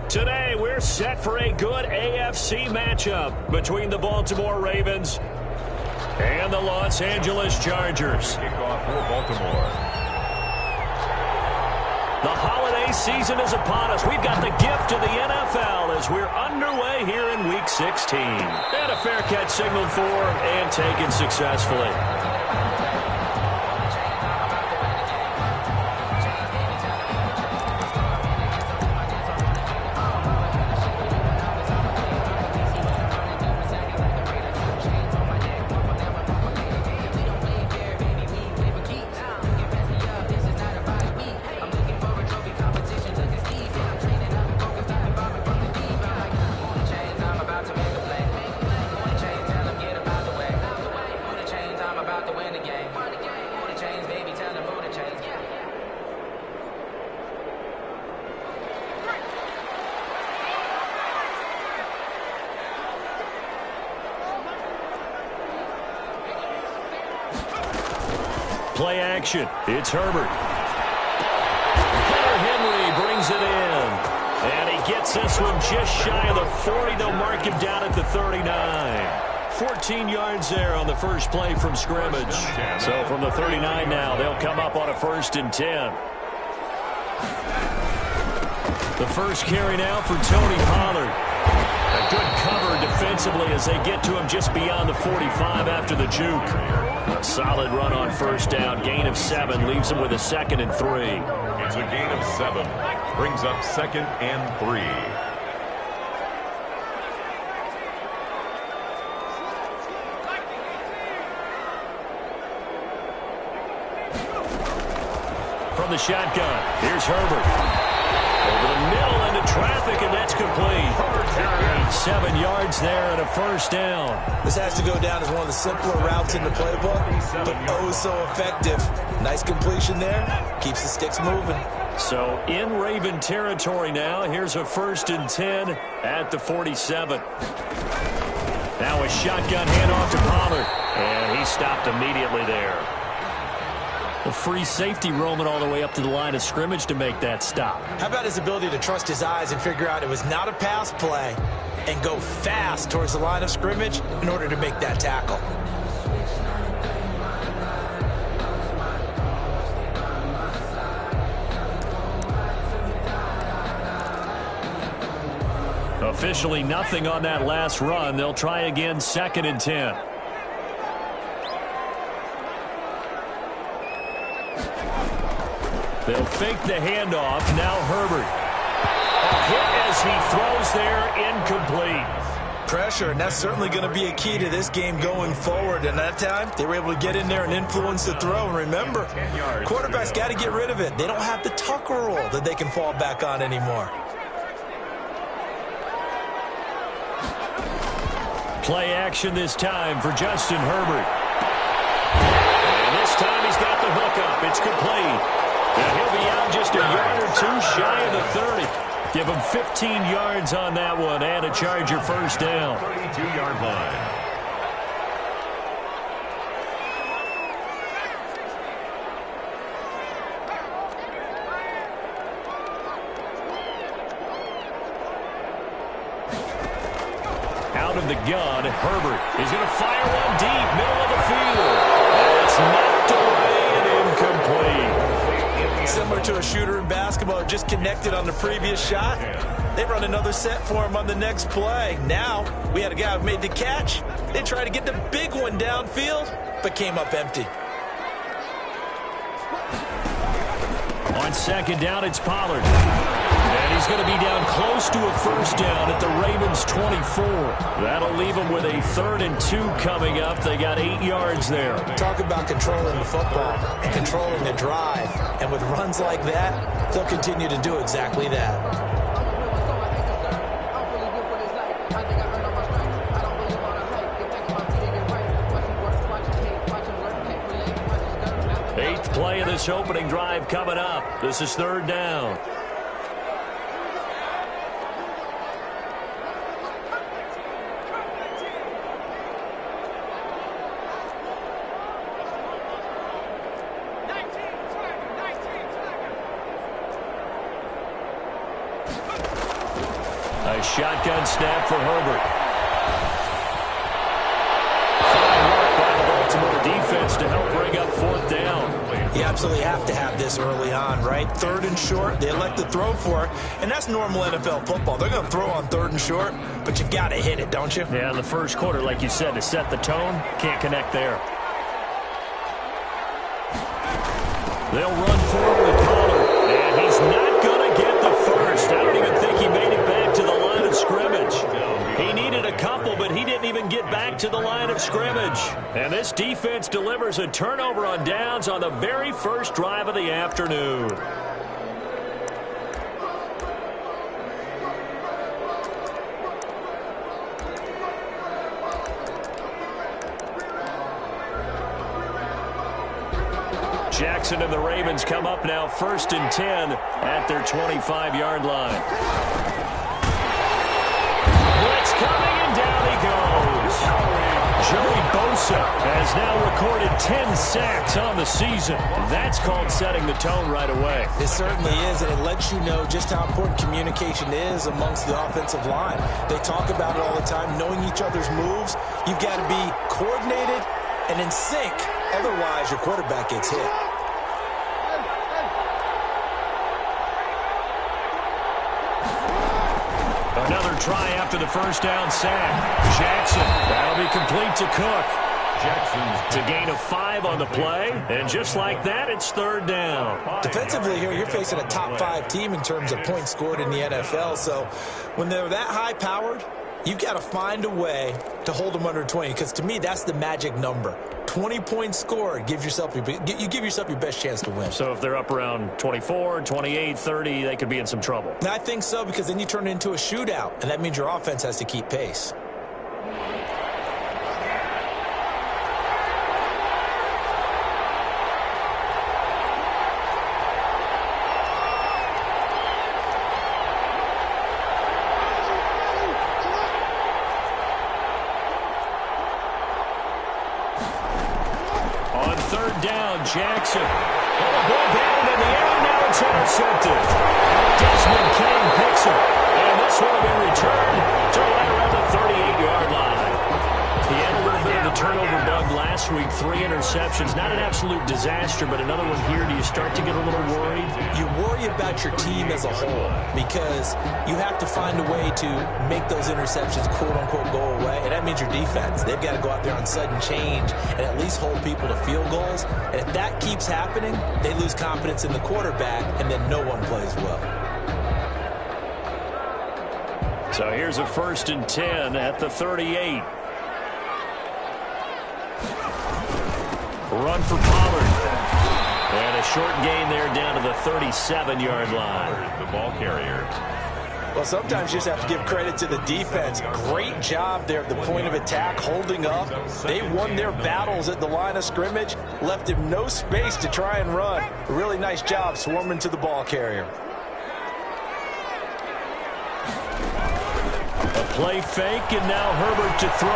Today, we're set for a good AFC matchup between the Baltimore Ravens and the Los Angeles Chargers. Kickoff for Baltimore. The holiday season is upon us. We've got the gift of the NFL as we're underway here in Week 16. And a fair catch signaled for and taken successfully. Play action. It's Herbert. Henry brings it in. And he gets this one just shy of the 40. They'll mark him down at the 39. 14 yards there on the first play from scrimmage. So from the 39 now, they'll come up on a 1st and 10. The first carry now for Tony Pollard. A good cover defensively as they get to him just beyond the 45 after the juke. A solid run on 1st down. Gain of 7 leaves him with a 2nd and 3. It's a gain of 7. Brings up 2nd and 3. From the shotgun, here's Herbert. Over the middle into traffic, and that's complete. 7 yards there and a 1st down. This has to go down as one of the simpler routes in the playbook, but oh so effective. Nice completion there. Keeps the sticks moving. So in Raven territory now. Here's a 1st and 10 at the 47. Now a shotgun handoff to Pollard, and he stopped immediately there. A free safety roaming all the way up to the line of scrimmage to make that stop. How about his ability to trust his eyes and figure out it was not a pass play and go fast towards the line of scrimmage in order to make that tackle? Officially nothing on that last run. They'll try again 2nd and 10. They'll fake the handoff. Now Herbert. A hit as he throws there, incomplete. Pressure, and that's certainly going to be a key to this game going forward. And that time, they were able to get in there and influence the throw. And remember, quarterbacks got to get rid of it. They don't have the Tucker rule that they can fall back on anymore. Play action this time for Justin Herbert. And this time he's got the hook up. It's complete. And he'll be out just a yard or 2 shy of the 30. Give him 15 yards on that one and a Charger 1st down. 32-yard line. Out of the gun, Herbert is going to fire one deep, middle of the field. And it's knocked away and incomplete. Similar to a shooter in basketball, just connected on the previous shot. They run another set for him on the next play. Now, we had a guy who made the catch. They tried to get the big one downfield, but came up empty. On 2nd down, it's Pollard. And he's going to be down close to a 1st down at the Ravens' 24. That'll leave them with a 3rd and 2 coming up. They got 8 yards there. Talk about controlling the football and controlling the drive. And with runs like that, they'll continue to do exactly that. Eighth play of this opening drive coming up. This is 3rd down. A shotgun snap for Herbert. Fine work by the Baltimore defense to help bring up 4th down. You absolutely have to have this early on, right? 3rd and short, they elect to throw for it, and that's normal NFL football. They're going to throw on 3rd and short, but you got to hit it, don't you? Yeah, in the first quarter, like you said, to set the tone, can't connect there. They'll run forward with Pollard, and he's not going to get the first. I don't even think he made it back to the line of scrimmage. He needed a couple, but he didn't even get back to the line of scrimmage. And this defense delivers a turnover on downs on the very first drive of the afternoon. Jackson and the Ravens come up now 1st and 10 at their 25-yard line. Blitz coming, and down he goes. Joey Bosa has now recorded 10 sacks on the season. That's called setting the tone right away. It certainly is, and it lets you know just how important communication is amongst the offensive line. They talk about it all the time, knowing each other's moves. You've got to be coordinated and in sync. Otherwise, your quarterback gets hit. Another try after the first down sack. Jackson, that'll be complete to Cook. Jackson's to gain of 5 on the play, and just like that, it's 3rd down. Defensively here, you're facing a top 5 team in terms of points scored in the NFL, so when they're that high-powered, you've got to find a way to hold them under 20, because to me, that's the magic number. 20 points scored, you give yourself your best chance to win. So if they're up around 24, 28, 30, they could be in some trouble. I think so, because then you turn it into a shootout, and that means your offense has to keep pace. Jackson. Oh, ball batted in the air. Now it's intercepted. Desmond King picks it. And this one will be returned to right around the 38-yard line. He had a little bit of the turnover bug last week. 3 interceptions. Not an absolute disaster, but another one here. Do you start to get a little worried? You worry about your team as a whole because you have to find a way to make those interceptions quote-unquote go away, and that means your defense. They've got to go out there on sudden change and at least hold people to field goals. And if that keeps happening, they lose confidence in the quarterback, and then no one plays well. So here's a 1st and 10 at the 38. Run for Pollard. And a short gain there down to the 37-yard line. The ball carrier. Well, sometimes you just have to give credit to the defense. Great job there at the point of attack, holding up. They won their battles at the line of scrimmage, left him no space to try and run. A really nice job swarming to the ball carrier. A play fake, and now Herbert to throw.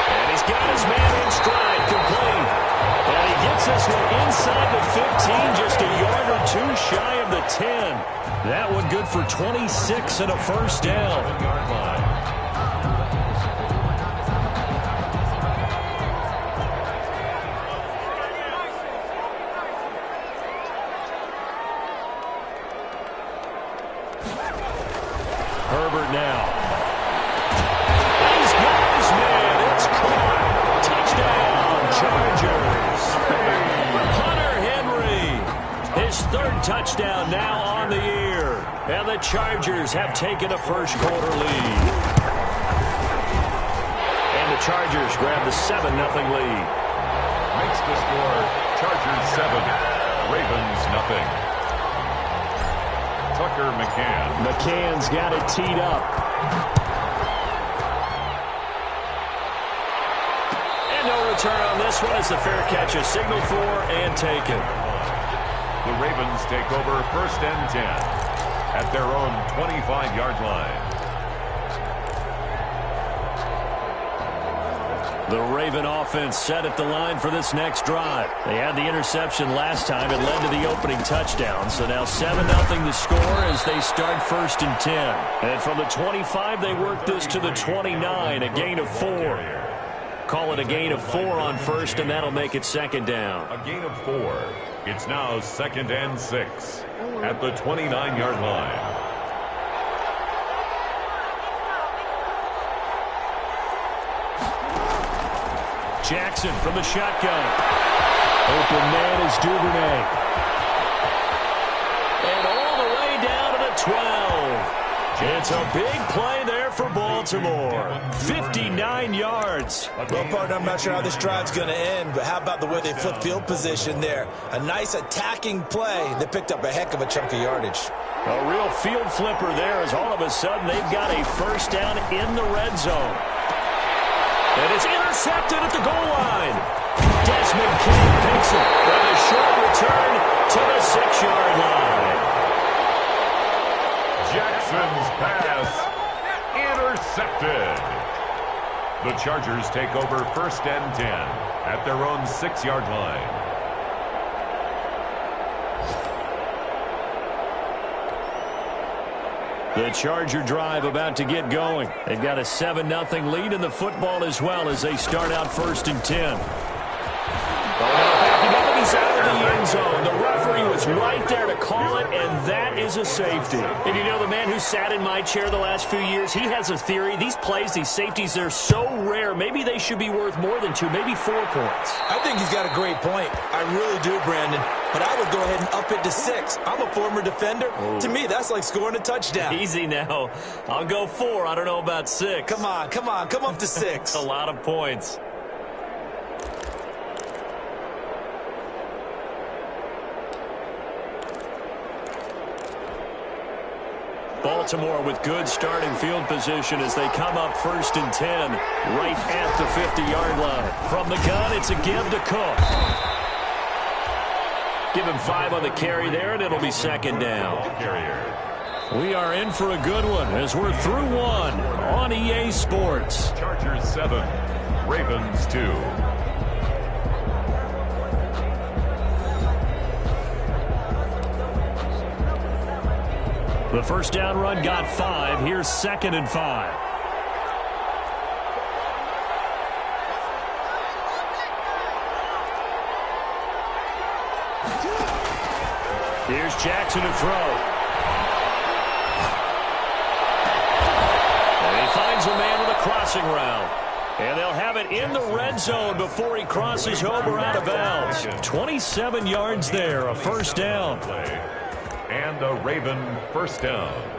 And he's got his man in stride, complete. And he gets this one inside the 15, just a yard or 2 shy of the 10. That one good for 26 and a 1st down. Herbert now. He's got his man. It's caught. Touchdown, Chargers. Hunter Henry. His 3rd touchdown now on the year. And the Chargers have taken a first-quarter lead. And the Chargers grab the 7-0 lead. Makes the score Chargers 7, Ravens 0. Tucker McCann. McCann's got it teed up. And no return on this one. It's a fair catch, a signal for and taken. The Ravens take over 1st and 10 at their own 25-yard line. The Raven offense set at the line for this next drive. They had the interception last time. It led to the opening touchdown. So now 7-0 the score as they start 1st and 10. And from the 25, they work this to the 29, a gain of 4. Call it a gain of 4 on 1st, and that'll make it 2nd down. A gain of 4. It's now 2nd and 6 at the 29-yard line. Jackson from the shotgun. Open man is Duvernay. And all the way down to the 12. It's a big play there for Baltimore. 59 yards. Well, partner, I'm not sure how this drive's going to end, but how about the way they flip field position there? A nice attacking play. They picked up a heck of a chunk of yardage. A real field flipper there as all of a sudden they've got a 1st down in the red zone. And it's intercepted at the goal line. Desmond King picks it with a short return to the 6-yard line. Jackson's pass intercepted. The Chargers take over 1st and 10 at their own 6-yard line. The Charger drive about to get going. They've got a 7-0 lead in the football as well as they start out 1st and 10. He's out of the end zone. The referee was right there to call it, and that is a safety. And you know, the man who sat in my chair the last few years, he has a theory. These plays, these safeties, they're so rare. Maybe they should be worth more than 2, maybe 4 points. I think he's got a great point. I really do, Brandon. But I would go ahead and up it to 6. I'm a former defender. Ooh. To me, that's like scoring a touchdown. Easy now. I'll go 4. I don't know about 6. Come on. Come up to 6. A lot of points. Baltimore with good starting field position as they come up 1st and 10 right at the 50-yard line. From the gun, it's a give to Cook. Give him 5 on the carry there, and it'll be 2nd down. We are in for a good one as we're through 1 on EA Sports. Chargers 7, Ravens 2. The 1st down run got 5. Here's 2nd and 5. Here's Jackson to throw. And he finds a man with a crossing route. And they'll have it in the red zone before he crosses over out of bounds. 27 yards there, a 1st down. And a Raven 1st down.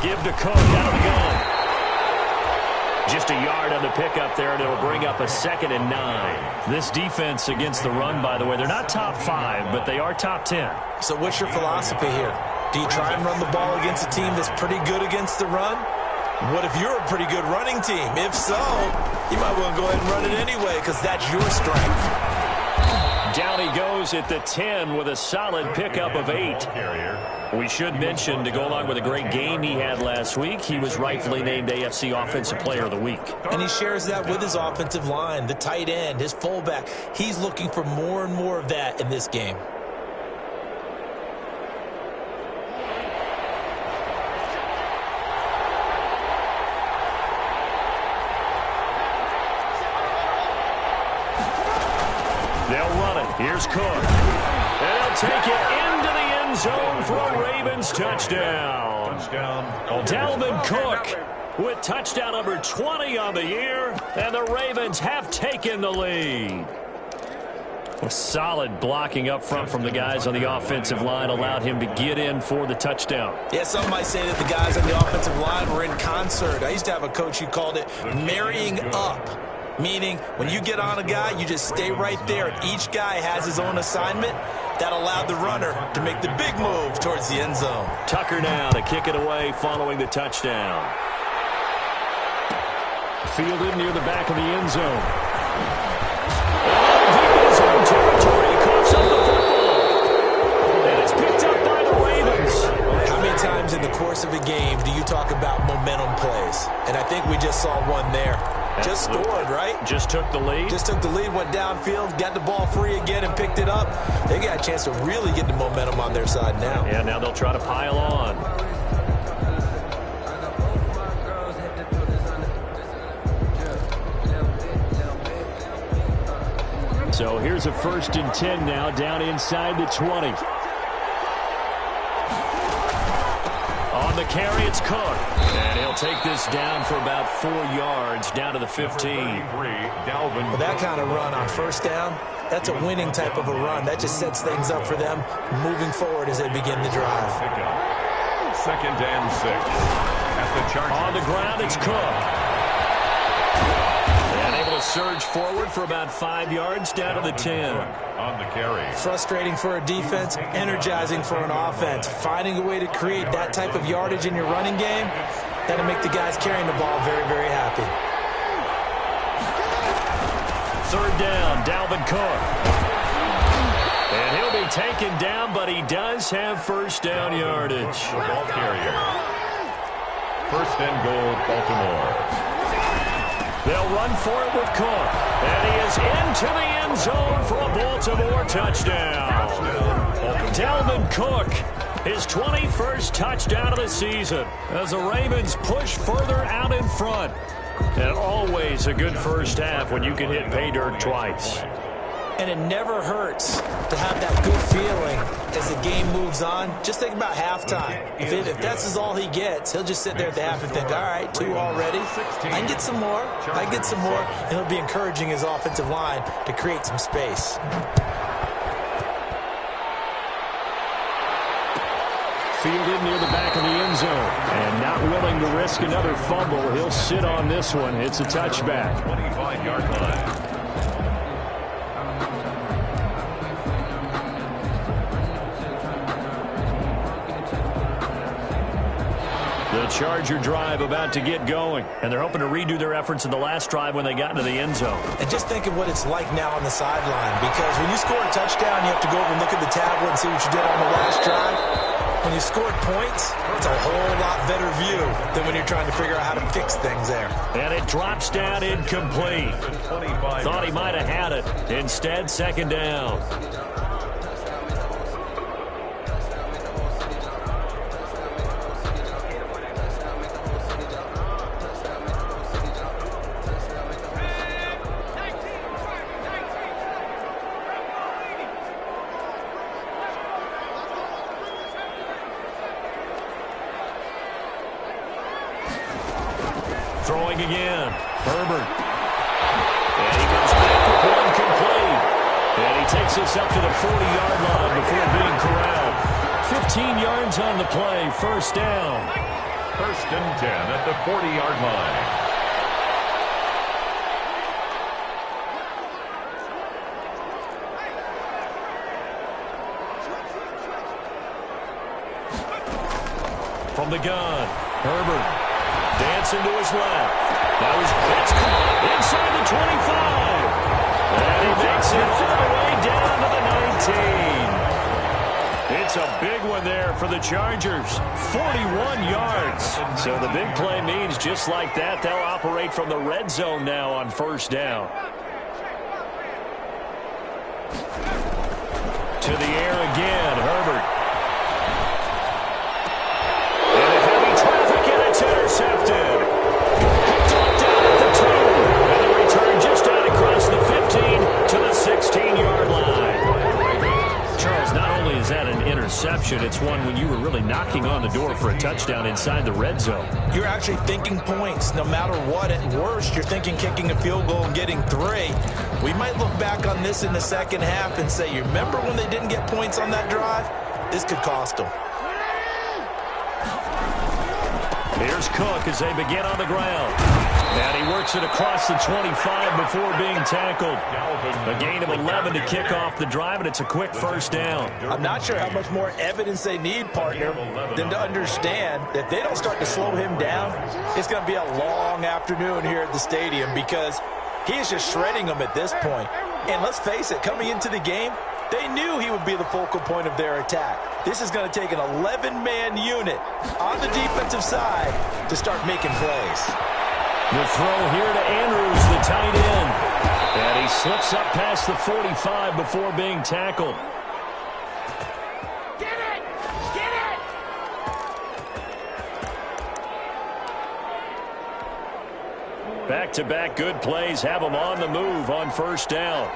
Give to Cook out of the gun. Just a yard on the pickup there, and it'll bring up a 2nd and 9. This defense against the run, by the way, they're not top 5, but they are top 10. So what's your philosophy here? Do you try and run the ball against a team that's pretty good against the run? What if you're a pretty good running team? If so, you might want to go ahead and run it anyway because that's your strength. Down he goes at the 10 with a solid pickup of 8. We should mention, to go along with a great game he had last week, he was rightfully named AFC Offensive Player of the Week. And he shares that with his offensive line, the tight end, his fullback. He's looking for more and more of that in this game. They'll run it. Here's Cook. And they'll take it into the end zone for a Ravens touchdown. Dalvin Cook with touchdown number 20 on the year. And the Ravens have taken the lead. A solid blocking up front from the guys on the offensive line allowed him to get in for the touchdown. Yeah, some might say that the guys on the offensive line were in concert. I used to have a coach who called it marrying up. Meaning, when you get on a guy, you just stay right there, and each guy has his own assignment. That allowed the runner to make the big move towards the end zone. Tucker now to kick it away following the touchdown. Fielded near the back of the end zone. Deep in his own territory, he coughs up the football. And it's picked up by the Ravens. How many times in the course of a game do you talk about momentum plays? And I think we just saw one there. Just scored, right? Just took the lead. Just took the lead, went downfield, got the ball free again and picked it up. They got a chance to really get the momentum on their side now. Yeah, now they'll try to pile on. So here's a 1st and 10 now, down inside the 20. On the carry, it's Cook. And he'll take this down for about 4 yards, down to the 15. Well, that kind of run on 1st down, that's a winning type of a run. That just sets things up for them moving forward as they begin the drive. 2nd and 6. At the Chargers. On the ground, it's Cook. And able to surge forward for about 5 yards, down to the 10. On the carry. Frustrating for a defense, energizing for an offense. Finding a way to create that type of yardage in your running game, that'll make the guys carrying the ball very, very happy. 3rd down, Dalvin Cook. And he'll be taken down, but he does have 1st down yardage. Ball carrier. 1st and goal, Baltimore. They'll run for it with Cook. And he is into the end zone for a Baltimore touchdown. Dalvin Cook, his 21st touchdown of the season as the Ravens push further out in front. And always a good first half when you can hit pay dirt twice. And it never hurts to have that good feeling as the game moves on. Just think about halftime. If that's all he gets, he'll just sit there at the half and think, all right, 2 already. I can get some more. I can get some more. And he'll be encouraging his offensive line to create some space. Fielded near the back of the end zone. And not willing to risk another fumble. He'll sit on this one. It's a touchback. 25-yard line. The Charger drive about to get going. And they're hoping to redo their efforts in the last drive when they got into the end zone. And just think of what it's like now on the sideline. Because when you score a touchdown, you have to go over and look at the tablet and see what you did on the last drive. When you scored points, it's a whole lot better view than when you're trying to figure out how to fix things there. And it drops down incomplete. Thought he might have had it. Instead, 2nd down. Throwing again. Herbert. And he goes back with one complete. And he takes us up to the 40-yard line before being corralled. 15 yards on the play. 1st down. 1st and 10 at the 40-yard line. From the gun, Herbert. Dancing to his left. That's caught inside the 25. And he makes it all the way down to the 19. It's a big one there for the Chargers. 41 yards. So the big play means just like that, they'll operate from the red zone now on 1st down. To the air again, Herbert. Intercepted. Picked off down at the 2. And the return just out across the 15 to the 16-yard line. Charles, not only is that an interception, it's one when you were really knocking on the door for a touchdown inside the red zone. You're actually thinking points. No matter what, at worst, you're thinking kicking a field goal and getting 3. We might look back on this in the 2nd half and say, you remember when they didn't get points on that drive? This could cost them. Here's Cook as they begin on the ground. And he works it across the 25 before being tackled. A gain of 11 to kick off the drive, and it's a quick first down. I'm not sure how much more evidence they need, partner, than to understand that if they don't start to slow him down, it's going to be a long afternoon here at the stadium because he is just shredding them at this point. And let's face it, coming into the game, they knew he would be the focal point of their attack. This is going to take an 11-man unit on the defensive side to start making plays. The throw here to Andrews, the tight end. And he slips up past the 45 before being tackled. Get it! Get it! Back-to-back good plays have him on the move on first down.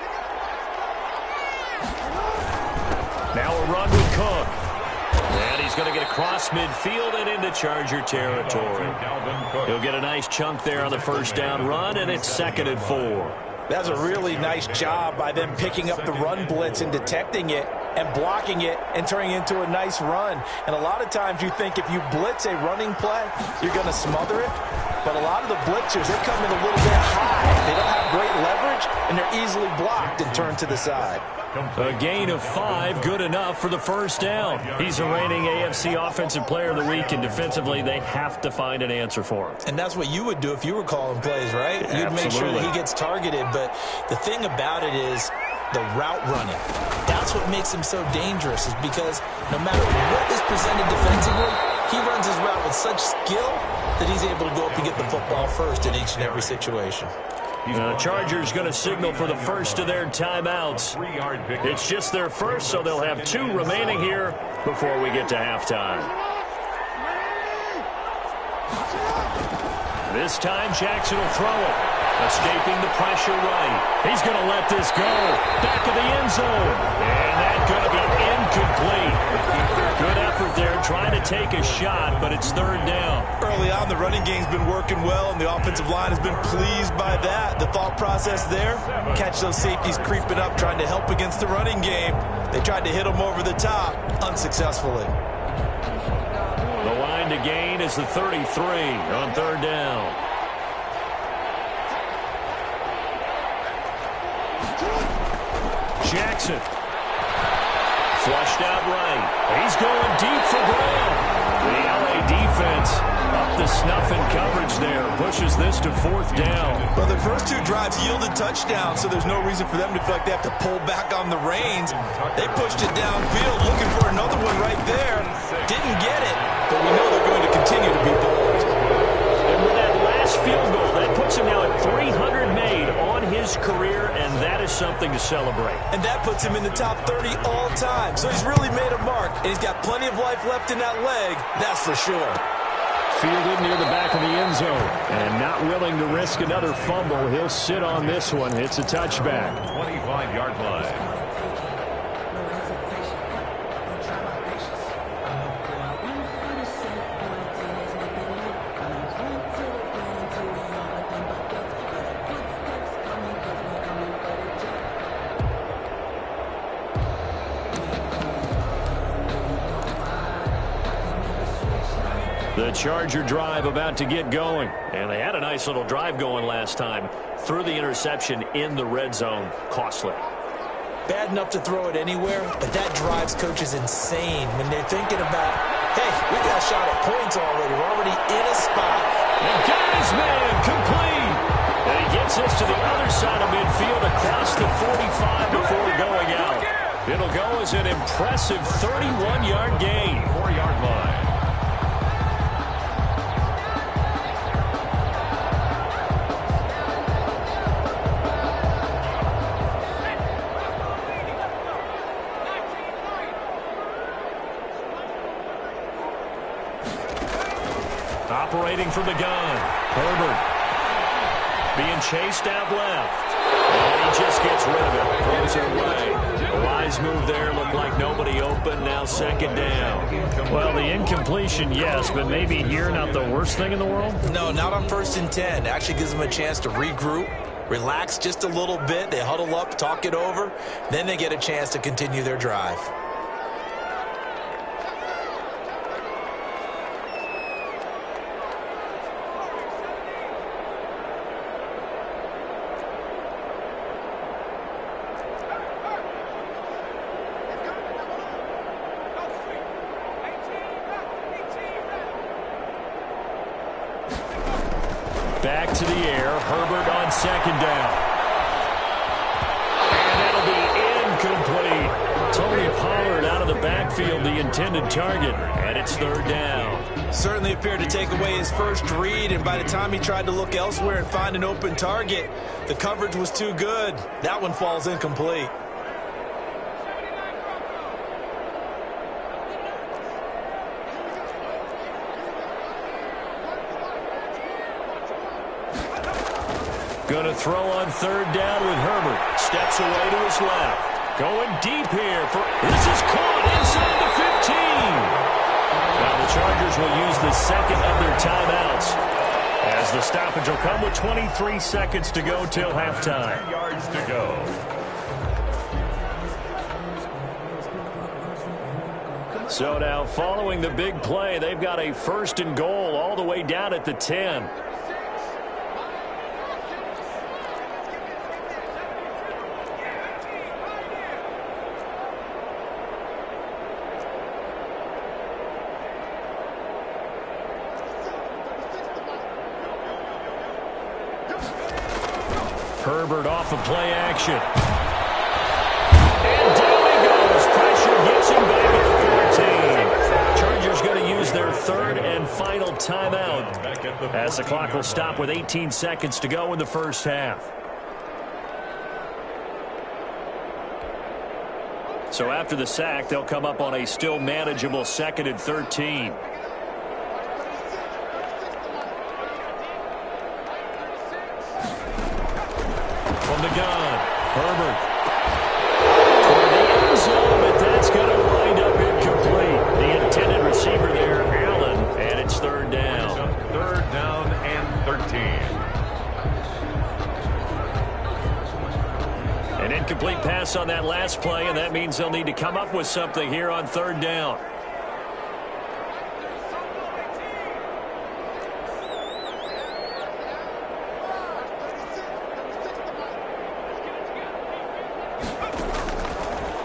Now a run with Cook. And he's going to get across midfield and into Charger territory. He'll get a nice chunk there on the first down run, and it's 2nd and 4. That's a really nice job by them picking up the run blitz and detecting it and blocking it and turning it into a nice run. And a lot of times you think if you blitz a running play, you're going to smother it. But a lot of the blitzers, they come in a little bit high. They don't have great leverage, and they're easily blocked and turned to the side. A gain of 5, good enough for the first down. He's a reigning AFC Offensive Player of the Week, and defensively, they have to find an answer for him. And that's what you would do if you were calling plays, right? Yeah, you'd make sure that he gets targeted. But the thing about it is the route running. That's what makes him so dangerous, is because no matter what is presented defensively, he runs his route with such skill that he's able to go up and get the football first in each and every situation. The Chargers going to signal for the first of their timeouts. It's just their first, so they'll have 2 remaining here before we get to halftime. This time, Jackson will throw it. Escaping the pressure right. He's going to let this go. Back of the end zone. And that's going to be incomplete. Good effort there, trying to take a shot, but it's 3rd down. Early on, the running game's been working well, and the offensive line has been pleased by that. The thought process there, catch those safeties creeping up, trying to help against the running game. They tried to hit them over the top, unsuccessfully. The line to gain is the 33 on 3rd down. Jackson. Flushed out right. He's going deep for Brown. The LA defense up the snuff in coverage there. Pushes this to 4th down. Well, their first 2 drives yielded touchdowns, so there's no reason for them to feel like they have to pull back on the reins. They pushed it downfield, looking for another one right there. Didn't get it, but we know they're going to continue to be bold. And with that last field goal, that puts him now at 300 made on his career, and that is something to celebrate. And that puts him in the top 30 all time. So he's really made a mark, and he's got plenty of life left in that leg, that's for sure. Fielded near the back of the end zone, and not willing to risk another fumble. He'll sit on this one. It's a touchback. 25-yard line. The Charger drive about to get going. And they had a nice little drive going last time. Threw the interception in the red zone. Costly. Bad enough to throw it anywhere, but that drives coaches insane when they're thinking about, hey, we got a shot at points already. We're already in a spot. And got his man complete. And he gets this to the other side of midfield across the 45 before going out. It'll go as an impressive 31-yard gain. 4-yard line. Operating from the gun. Herbert being chased out left. And he just gets rid of it. Throws it away. A wise move there. Looked like nobody open. Now 2nd down. Well, the incompletion, yes, but maybe here not the worst thing in the world? No, not on 1st and 10. Actually gives them a chance to regroup, relax just a little bit. They huddle up, talk it over. Then they get a chance to continue their drive. Back to the air. Herbert on second down. And that'll be incomplete. Tony Pollard out of the backfield, the intended target. And it's third down. Certainly appeared to take away his first read, and by the time he tried to look elsewhere and find an open target, the coverage was too good. That one falls incomplete. Going to throw on third down with Herbert. Steps away to his left. Going deep here. This is caught inside the 15. Now the Chargers will use the second of their timeouts, as the stoppage will come with 23 seconds to go till halftime. 10 yards to go. So now following the big play, they've got a first and goal all the way down at the 10. Herbert off of play action. And down he goes. Pressure gets him back at the 14. Chargers going to use their third and final timeout, as the clock will stop with 18 seconds to go in the first half. So after the sack, they'll come up on a still manageable second and 13. From the gun, Herbert. For the end zone, but that's going to wind up incomplete. The intended receiver there, Allen, and it's third down. Third down and 13. An incomplete pass on that last play, and that means they'll need to come up with something here on third down.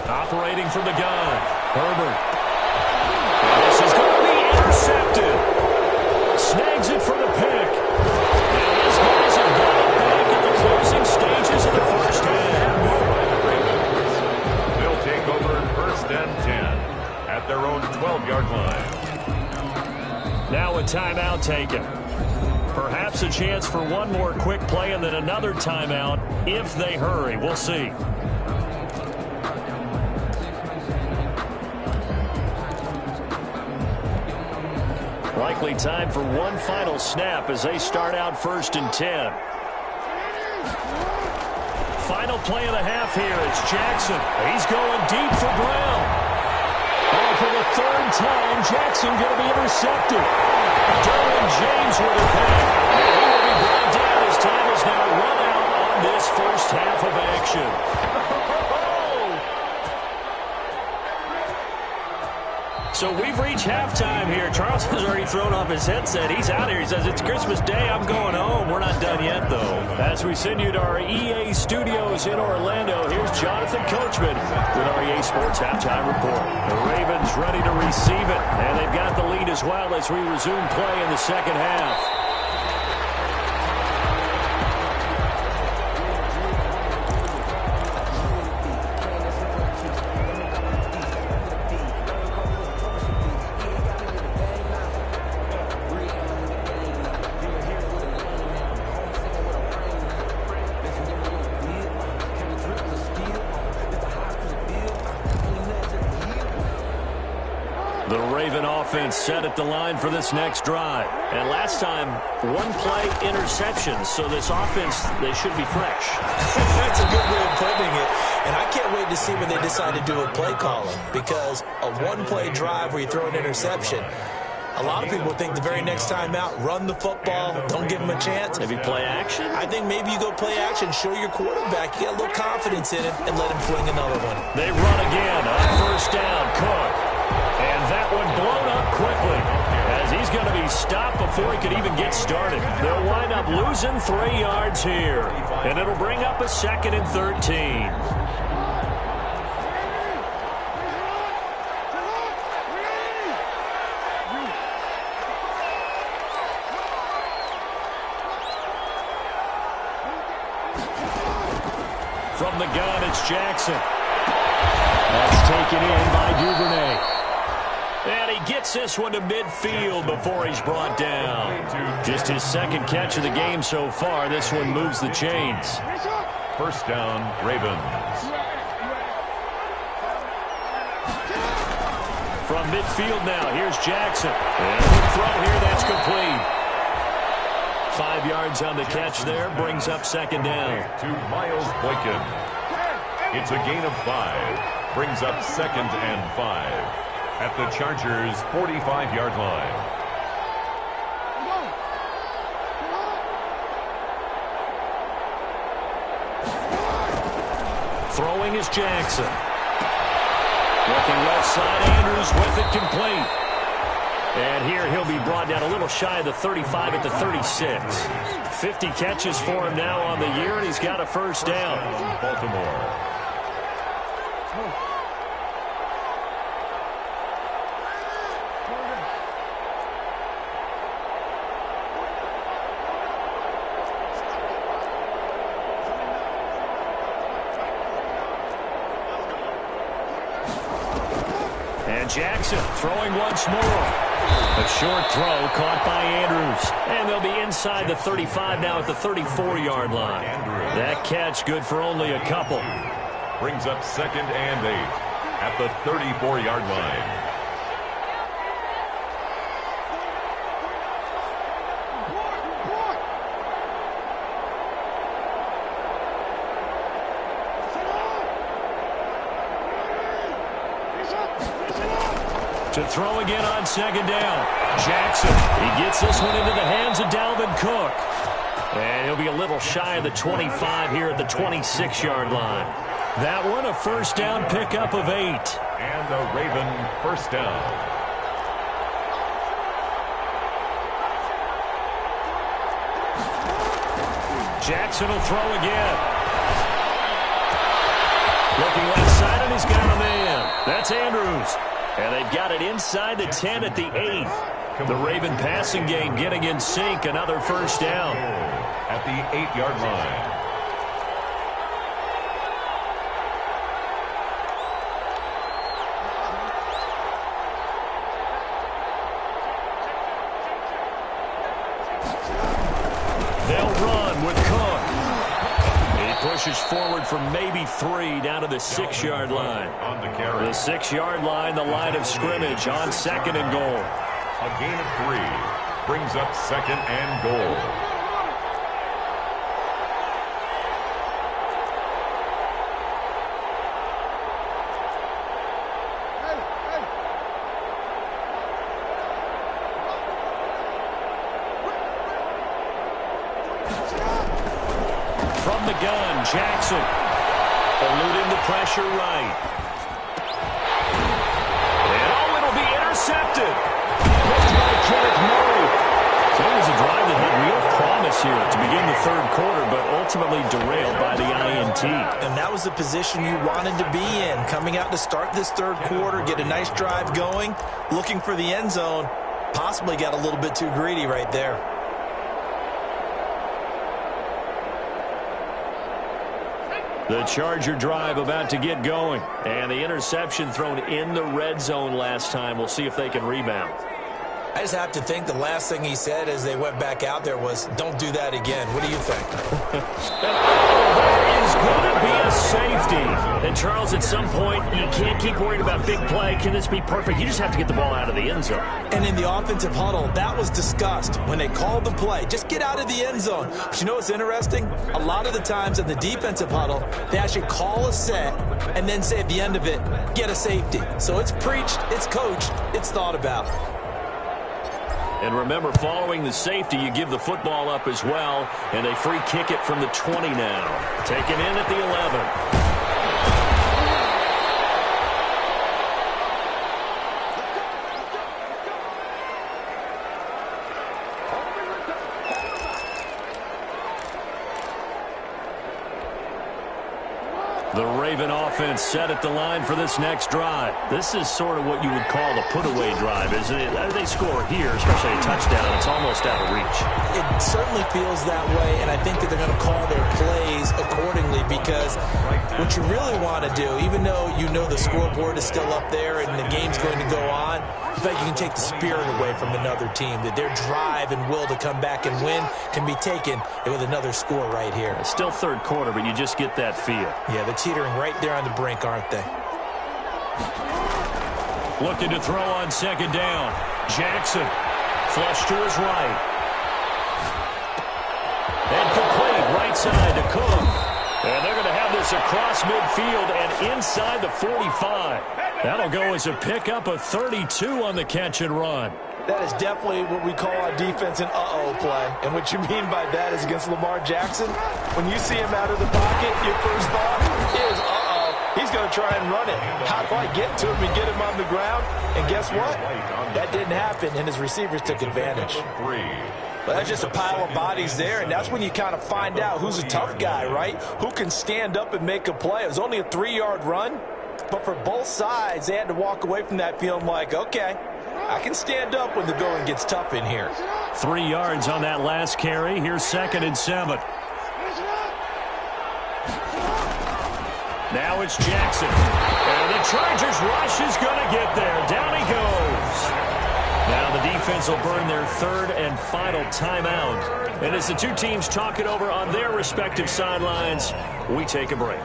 Operating from the gun, Herbert. And this is going to be intercepted. Snags it for the pick. And his guys have got it back at the closing stages of the first half. They'll take over first and 10 at their own 12-yard line. Now a timeout taken. Perhaps a chance for one more quick play and then another timeout if they hurry. We'll see. Likely time for one final snap as they start out first and 10. Final play of the half here. It's Jackson. He's going deep for Brown. And for the third time, Jackson going to be intercepted. Derwin James with it back. And he will be brought down as time is now run out on this first half of action. So we've reached halftime here. Charles has already thrown off his headset. He's out here. He says, it's Christmas Day. I'm going home. We're not done yet, though. As we send you to our EA studios in Orlando, here's Jonathan Coachman with our EA Sports Halftime Report. The Ravens ready to receive it, and they've got the lead as well as we resume play in the second half. Set at the line for this next drive. And last time, one play interception. So this offense, they should be fresh. That's a good way of putting it. And I can't wait to see when they decide to do a play calling, because a one-play drive where you throw an interception, a lot of people think the very next time out, run the football, don't give them a chance. Maybe play action? I think maybe you go play action, show your quarterback, you get a little confidence in it, and let him fling another one. They run again on first down. Cook. And that one blown up quickly, as he's going to be stopped before he could even get started. They'll wind up losing 3 yards here, and it'll bring up a second and 13. From the gun, it's Jackson. That's taken in by Duvernay. And he gets this one to midfield before he's brought down. Just his second catch of the game so far. This one moves the chains. First down, Ravens. From midfield now, here's Jackson. And the throw here, that's complete. 5 yards on the catch there, brings up second down. To Miles Boykin. It's a gain of 5. Brings up second and 5. At the Chargers' 45-yard line. Throwing is Jackson. Looking left side, Andrews with it complete. And here he'll be brought down a little shy of the 35 at the 36. 50 catches for him now on the year, and he's got a first down. Baltimore. And Jackson throwing once more. A short throw caught by Andrews. And they'll be inside the 35 now at the 34-yard line. That catch good for only a couple. Brings up second and 8 at the 34-yard line. To throw again on second down. Jackson, he gets this one into the hands of Dalvin Cook. And he'll be a little shy of the 25 here at the 26-yard line. That one a first down pickup of 8. And a Raven first down. Jackson will throw again. Looking left side, and he's got a man. That's Andrews. And they've got it inside the 10 at the 8. The Raven passing game getting in sync. Another first down. At the 8-yard line. They'll run with Cook. He pushes forward for maybe 3 down to the 6-yard line. On the carry. The 6-yard line, the line of scrimmage on second and goal. A gain of 3 brings up second and goal. From the gun, Jackson. Eluding the pressure right. And oh, it'll be intercepted. Picked by Kenneth Murray. So it was a drive that had real promise here to begin the third quarter, but ultimately derailed by the INT. And that was the position you wanted to be in. Coming out to start this third quarter, get a nice drive going, looking for the end zone. Possibly got a little bit too greedy right there. The Charger drive about to get going. And the interception thrown in the red zone last time. We'll see if they can rebound. I just have to think the last thing he said as they went back out there was, don't do that again. What do you think? There is going to be a safety. And, Charles, at some point, you can't keep worrying about big play. Can this be perfect? You just have to get the ball out of the end zone. And in the offensive huddle, that was discussed when they called the play. Just get out of the end zone. But you know what's interesting? A lot of the times in the defensive huddle, they actually call a set and then say at the end of it, get a safety. So it's preached, it's coached, it's thought about. And remember, following the safety, you give the football up as well. And they free kick it from the 20 now. Taken in at the 11. The Raven offense set at the line for this next drive. This is sort of what you would call the put-away drive, isn't it? They score here, especially a touchdown. It's almost out of reach. It certainly feels that way, and I think that they're going to call their plays accordingly, because what you really want to do, even though you know the scoreboard is still up there and the game's going to go on, in fact, you can take the spirit away from another team, that their drive and will to come back and win can be taken with another score right here. It's still third quarter, but you just get that feel. Yeah, they're teetering right there on the brink, aren't they? Looking to throw on second down. Jackson, flush to his right. And complete right side to Cook. And they're going to have this across midfield and inside the 45. That'll go as a pickup of 32 on the catch and run. That is definitely what we call on defense an uh-oh play. And what you mean by that is against Lamar Jackson, when you see him out of the pocket, your first thought is, uh-oh, he's going to try and run it. How do I get to him and get him on the ground? And guess what? That didn't happen, and his receivers took advantage. But that's just a pile of bodies there, and that's when you kind of find out who's a tough guy, right? Who can stand up and make a play. It was only a 3-yard run, but for both sides, they had to walk away from that feeling like, okay, I can stand up when the going gets tough in here. 3 yards on that last carry. Here's 2nd and 7. Now it's Jackson. And the Chargers rush is going to get there. Down he goes. Now the defense will burn their 3rd and final timeout. And as the two teams talk it over on their respective sidelines, we take a break.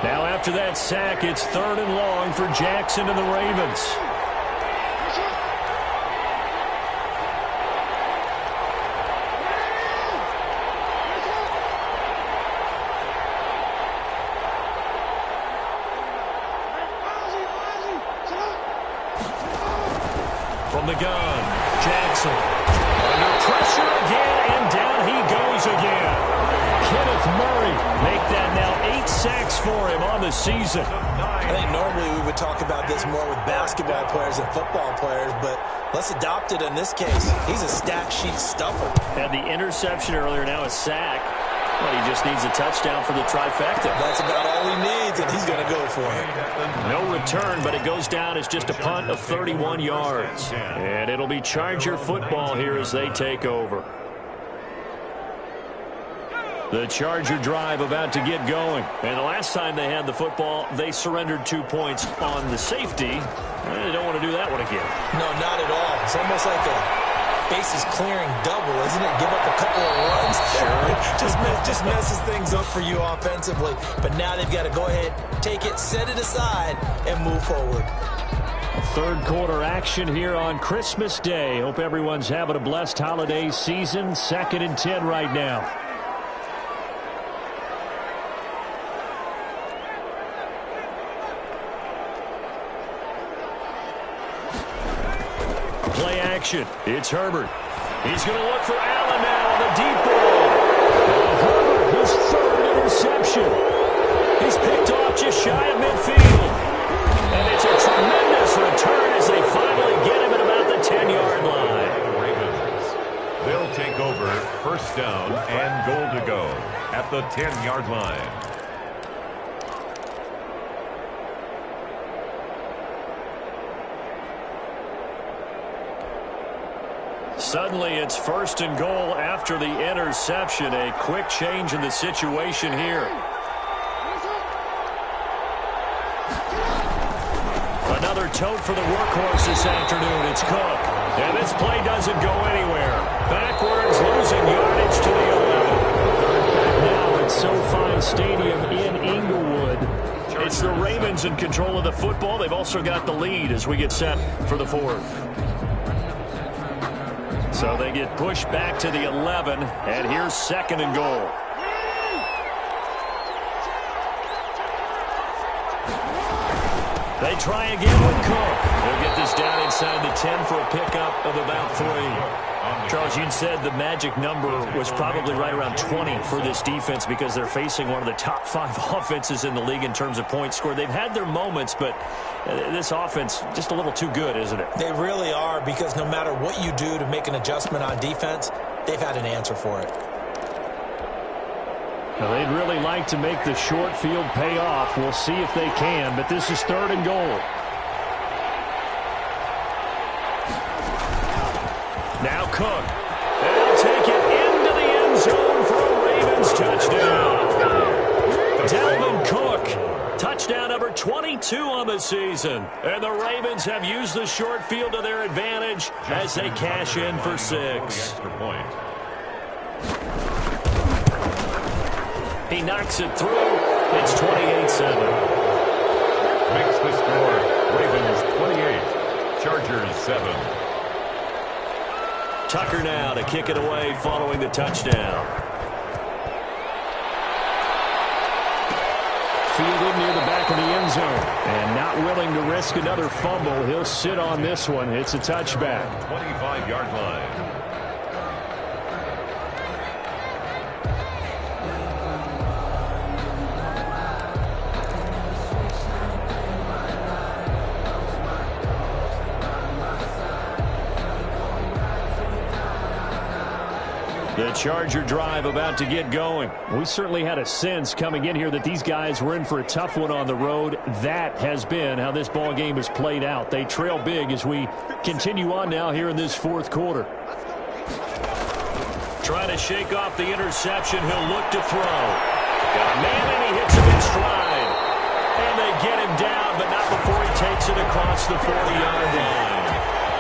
Now after that sack, it's 3rd and long for Jackson and the Ravens. From the gun, Jackson. Under pressure again, and down he goes again. Kenneth Murray make that now 8 sacks for him on the season. I think normally we would talk about this more with basketball players and football players, but let's adopt it in this case. He's a stat sheet stuffer. Had the interception earlier, now a sack. Well, he just needs a touchdown for the trifecta. That's about all he needs, and he's going to go for it. No return, but it goes down as just a punt of 31 yards. And it'll be Charger football here as they take over. The Charger drive about to get going. And the last time they had the football, they surrendered 2 points on the safety. They don't want to do that one again. No, not at all. It's almost like a bases clearing double, isn't it? Give up a couple of runs. Sure. Just messes things up for you offensively. But now they've got to go ahead, take it, set it aside, and move forward. Third quarter action here on Christmas Day. Hope everyone's having a blessed holiday season. 2nd and 10 right now. Play action. It's Herbert. He's going to look for Allen now on the deep ball. Herbert, his 3rd interception. He's picked off just shy of midfield. And it's a tremendous return as they finally get him at about the 10-yard line. They'll take over 1st down and goal to go at the 10-yard line. Suddenly, it's 1st and goal after the interception. A quick change in the situation here. Another tote for the workhorse this afternoon. It's Cook. And this play doesn't go anywhere. Backwards, losing yardage to the 11. Back now at SoFi Stadium in Inglewood. It's the Ravens in control of the football. They've also got the lead as we get set for the 4th. So they get pushed back to the 11, and here's 2nd and goal. They try again with Cook. They'll get this down inside the 10 for a pickup of about 3. Charles, you said the magic number was probably right around 20 for this defense because they're facing one of the top 5 offenses in the league in terms of points scored. They've had their moments, but this offense just a little too good, isn't it? They really are, because no matter what you do to make an adjustment on defense, they've had an answer for it. Now, they'd really like to make the short field pay off. We'll see if they can, but this is 3rd and goal. Now Cook. They'll take it into the end zone for a Ravens touchdown. Dalvin Cook, touchdown number 22 on the season. And the Ravens have used the short field to their advantage as they cash in for 6. He knocks it through. It's 28-7. Makes the score Ravens 28, Chargers 7. Tucker now to kick it away following the touchdown. Fielded near the back of the end zone. And not willing to risk another fumble. He'll sit on this one. It's a touchback. 25-yard line. The Charger drive about to get going. We certainly had a sense coming in here that these guys were in for a tough one on the road. That has been how this ball game has played out. They trail big as we continue on now here in this 4th quarter. Trying to shake off the interception. He'll look to throw. Got a man and he hits him in stride. And they get him down, but not before he takes it across the 40-yard line.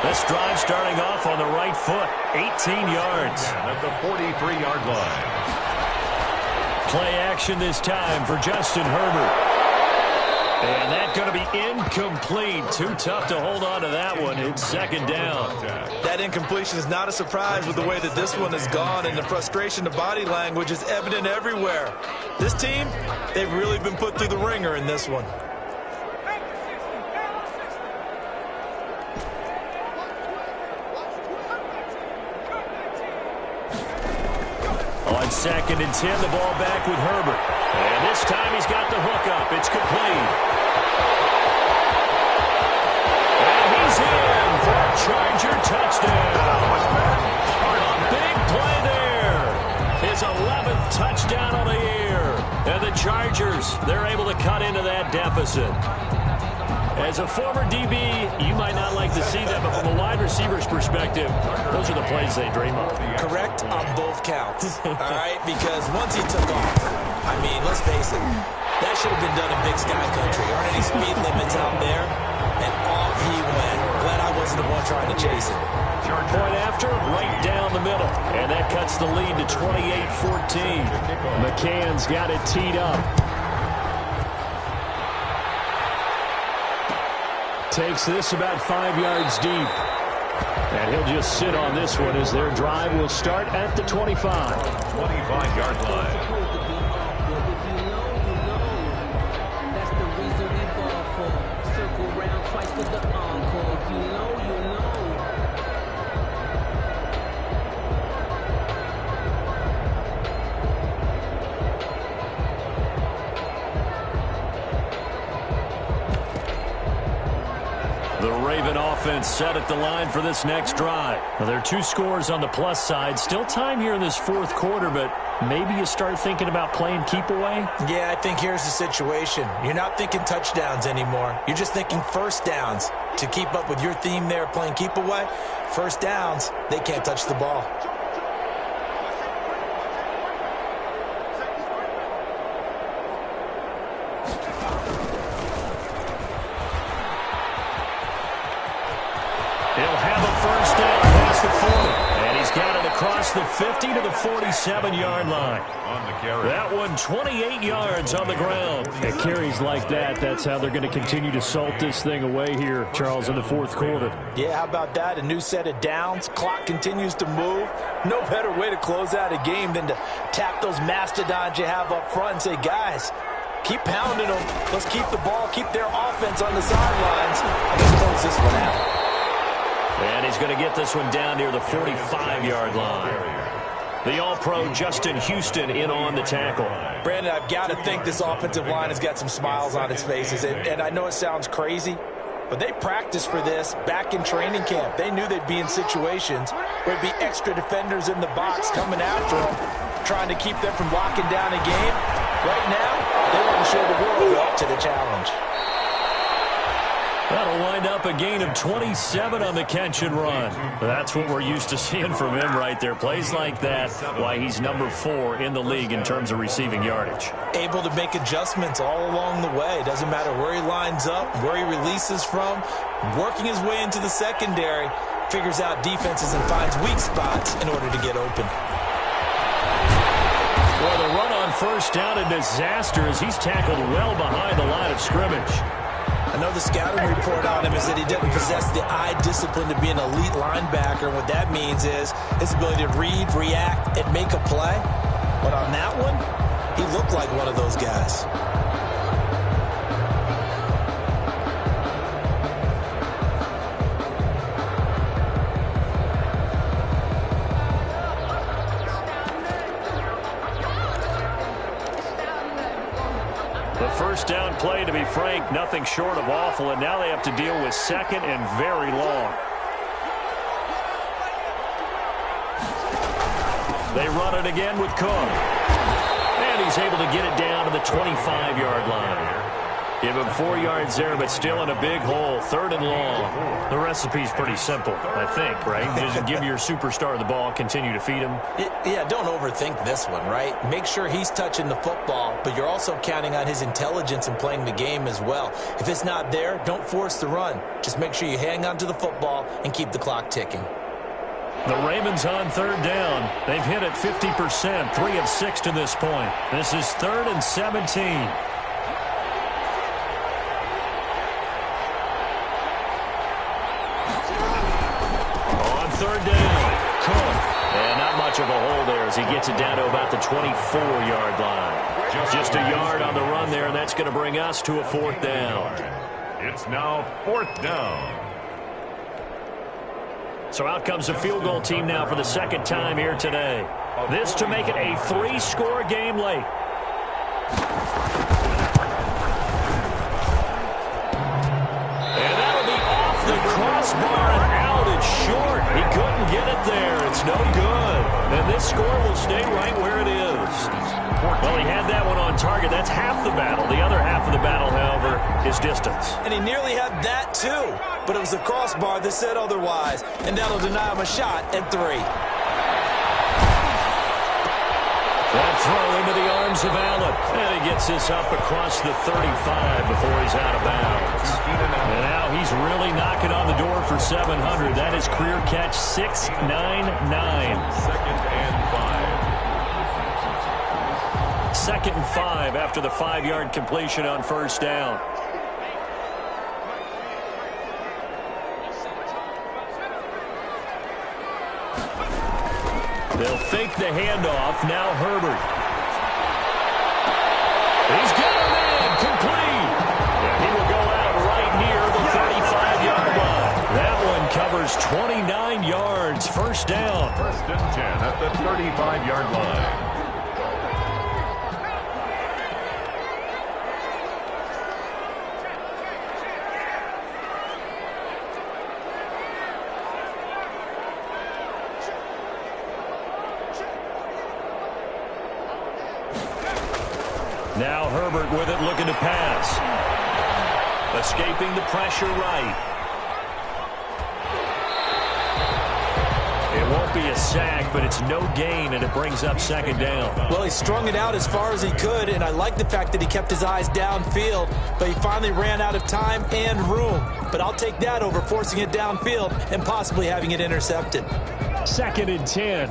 This drive starting off on the right foot. 18 yards. At the 43-yard line. Play action this time for Justin Herbert. And that's going to be incomplete. Too tough to hold on to that one. It's 2nd down. That incompletion is not a surprise with the way that this one has gone, and the frustration, the body language is evident everywhere. This team, they've really been put through the ringer in this one. On 2nd and 10, the ball back with Herbert. And this time he's got the hook up. It's complete. And he's in for a Charger touchdown. A big play there. His 11th touchdown of the year. And the Chargers, they're able to cut into that deficit. As a former DB, you might not like to see that, but from a wide receiver's perspective, those are the plays they dream of. Correct on both counts, all right? Because once he took off, I mean, let's face it, that should have been done in Big Sky Country. Aren't any speed limits out there? And off he went. Glad I wasn't the one trying to chase it. Point after, right down the middle. And that cuts the lead to 28-14. McCann's got it teed up. Takes this about 5 yards deep. And he'll just sit on this one as their drive will start at the 25. 25-yard line. The Raven offense set at the line for this next drive. Well, there are 2 scores on the plus side. Still time here in this 4th quarter, but maybe you start thinking about playing keep away? Yeah, I think here's the situation. You're not thinking touchdowns anymore. You're just thinking first downs. To keep up with your theme there, playing keep away, first downs, they can't touch the ball. Across the 50 to the 47-yard line. On the carry. That one 28 yards on the ground. It carries like that. That's how they're going to continue to salt this thing away here, Charles, in the 4th quarter. Yeah, how about that? A new set of downs. Clock continues to move. No better way to close out a game than to tap those mastodons you have up front and say, guys, Keep pounding them. Let's keep the ball, keep their offense on the sidelines. Let's close this one out. And he's going to get this one down near the 45-yard line. The All-Pro Justin Houston in on the tackle. Brandon, I've got to think this offensive line has got some smiles on its faces. And I know it sounds crazy, but they practiced for this back in training camp. They knew they'd be in situations where there'd be extra defenders in the box coming after them, trying to keep them from locking down a game. Right now, they want to show the world they're up to the challenge. That'll wind up a gain of 27 on the catch and run. That's what we're used to seeing from him right there. Plays like that, why he's number 4 in the league in terms of receiving yardage. Able to make adjustments all along the way. Doesn't matter where he lines up, where he releases from. Working his way into the secondary, figures out defenses and finds weak spots in order to get open. Well, the run on first down, a disaster as he's tackled well behind the line of scrimmage. I know the scouting report on him is that he doesn't possess the eye discipline to be an elite linebacker. What that means is his ability to read, react, and make a play. But on that one, he looked like one of those guys. The first down play, to be frank, nothing short of awful, and now they have to deal with second and very long. They run it again with Cook. And he's able to get it down to the 25-yard line. Give him 4 yards there, but still in a big hole, 3rd and long. The recipe's pretty simple, I think, right? Just give your superstar the ball, continue to feed him. Yeah, don't overthink this one, right? Make sure he's touching the football, but you're also counting on his intelligence in playing the game as well. If it's not there, don't force the run. Just make sure you hang on to the football and keep the clock ticking. The Ravens on 3rd down. They've hit it 50%, 3 of 6 to this point. This is 3rd and 17. Third down, Cook. And not much of a hole there as he gets it down to about the 24-yard line. Just a yard on the run there, and that's going to bring us to a 4th down. It's now 4th down. So out comes the field goal team now for the 2nd time here today. This to make it a 3-score game late. And that'll be off the crossbar and out. It's short. He couldn't get it there. It's no good. And this score will stay right where it is. Well, he had that one on target. That's half the battle. The other half of the battle, however, is distance. And he nearly had that too. But it was the crossbar that said otherwise. And that'll deny him a shot at 3. That throw into the arms of Allen. And he gets this up across the 35 before he's out of bounds. And now he's really knocking on the door for 700. That is career catch 699. 2nd and 5. 2nd and 5 after the 5-yard completion on first down. They'll fake the handoff. Now Herbert. He's got him in. Complete. And he will go out right near the 35-yard line. That one covers 29 yards. First down. 1st and 10 at the 35-yard line. Now Herbert with it, looking to pass. Escaping the pressure right. It won't be a sack, but it's no gain, and it brings up 2nd down. Well, he strung it out as far as he could, and I like the fact that he kept his eyes downfield, but he finally ran out of time and room. But I'll take that over forcing it downfield and possibly having it intercepted. 2nd and 10.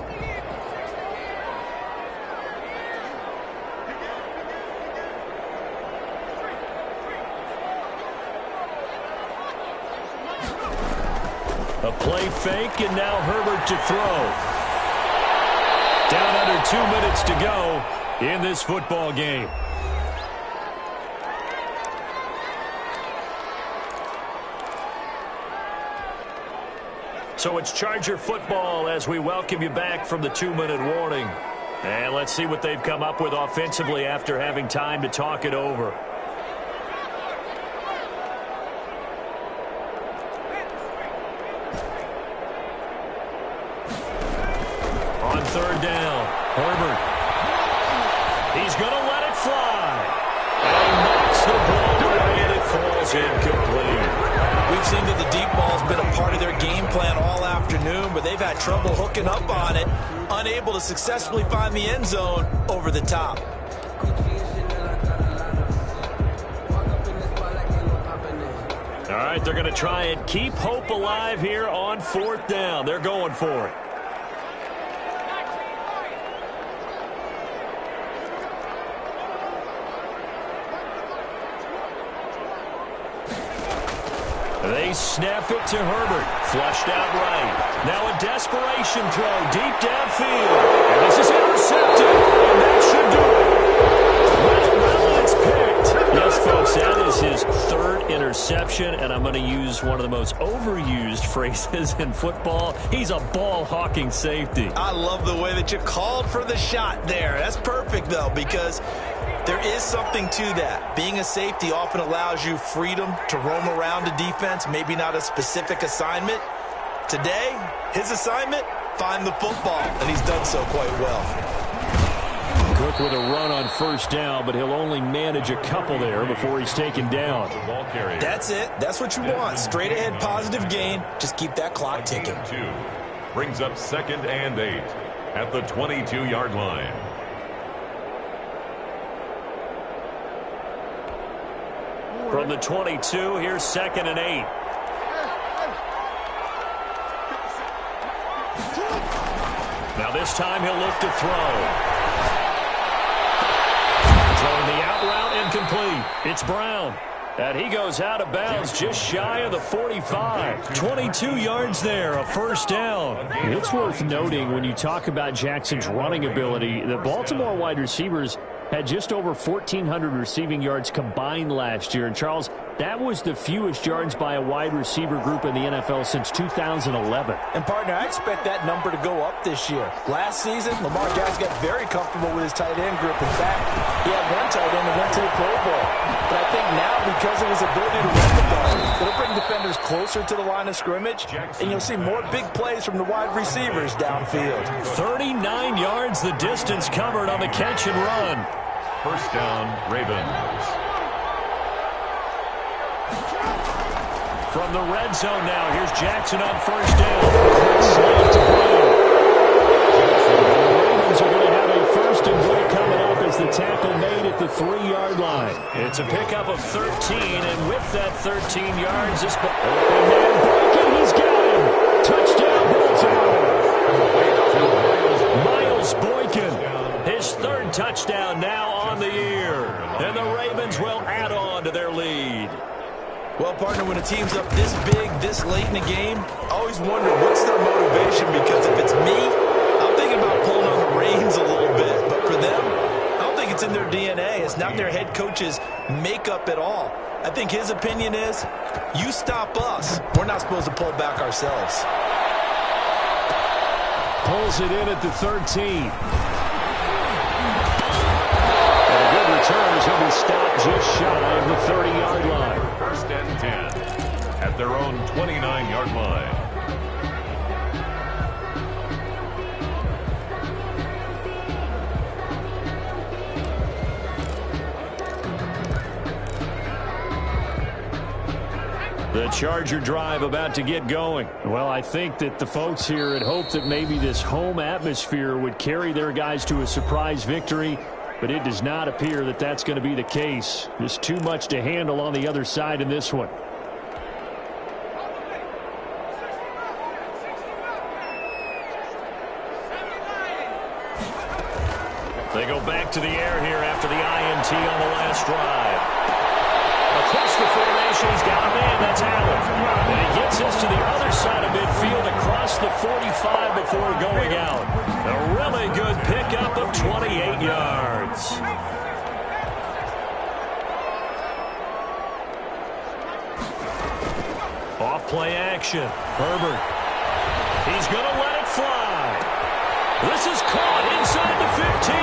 A play fake, and now Herbert to throw. Down under 2 minutes to go in this football game. So it's Charger football as we welcome you back from the 2-minute warning. And let's see what they've come up with offensively after having time to talk it over. On third down, Herbert. He's going to let it fly. And he knocks the ball away and it falls incomplete. We've seen that the deep ball's been a part of their game plan all afternoon, but they've had trouble hooking up on it, unable to successfully find the end zone over the top. All right, they're going to try and keep hope alive here on fourth down. They're going for it. They snap it to Herbert. Flushed out right. Now a desperation throw deep downfield. And this is intercepted. And that should do it. Well, it's picked. Yes, folks, that is his third interception. And I'm going to use one of the most overused phrases in football. He's a ball-hawking safety. I love the way that you called for the shot there. That's perfect, though, because there is something to that. Being a safety often allows you freedom to roam around a defense, maybe not a specific assignment. Today, his assignment, find the football, and he's done so quite well. Cook with a run on first down, but he'll only manage a couple there before he's taken down. That's it. That's what you want. Straight ahead positive gain. Just keep that clock ticking. Brings up 2nd and 8 at the 22-yard line. From the 22, here's 2nd and 8. Now this time he'll look to throw. Throwing the out route incomplete. It's Brown. And he goes out of bounds just shy of the 45. 22 yards there, a first down. It's worth noting when you talk about Jackson's running ability, the Baltimore wide receivers had just over 1,400 receiving yards combined last year. And, Charles, that was the fewest yards by a wide receiver group in the NFL since 2011. And, partner, I expect that number to go up this year. Last season, Lamar Jackson got very comfortable with his tight end group. In fact, he had one tight end that went to the Pro Bowl. But I think now, because of his ability to run the ball, it'll bring defenders closer to the line of scrimmage, and you'll see more big plays from the wide receivers downfield. 39 yards the distance covered on the catch and run. First down, Ravens. From the red zone now, here's Jackson on first down. Quick to Brown. The Ravens are going to have a first and goal coming up as the tackle made at the 3-yard line. It's a pickup of 13, and with that 13 yards, this ball open man breaking. He's got him. Touchdown, Baltimore. Miles Boykin, his third touchdown now on the year. And the Ravens will add on to their lead. Well, partner, when a team's up this big, this late in the game, I always wonder what's their motivation, because if it's me, I'm thinking about pulling on the reins a little bit. But for them, I don't think it's in their DNA. It's not their head coach's makeup at all. I think his opinion is, you stop us, we're not supposed to pull back ourselves. Pulls it in at the 13. And a good return as he'll be stopped just shy of the 30-yard line. First and 10 at their own 29-yard line. The Charger drive about to get going. Well, I think that the folks here had hoped that maybe this home atmosphere would carry their guys to a surprise victory, but it does not appear that that's going to be the case. Just too much to handle on the other side in this one. They go back to the air here after the INT on the last drive. Across the formation, he's got a man. That's Allen. And he gets us to the other side of midfield across the 45 before going out. A really good pickup of 28 yards. Off play action. Herbert. He's going to let it fly. This is caught inside the 15.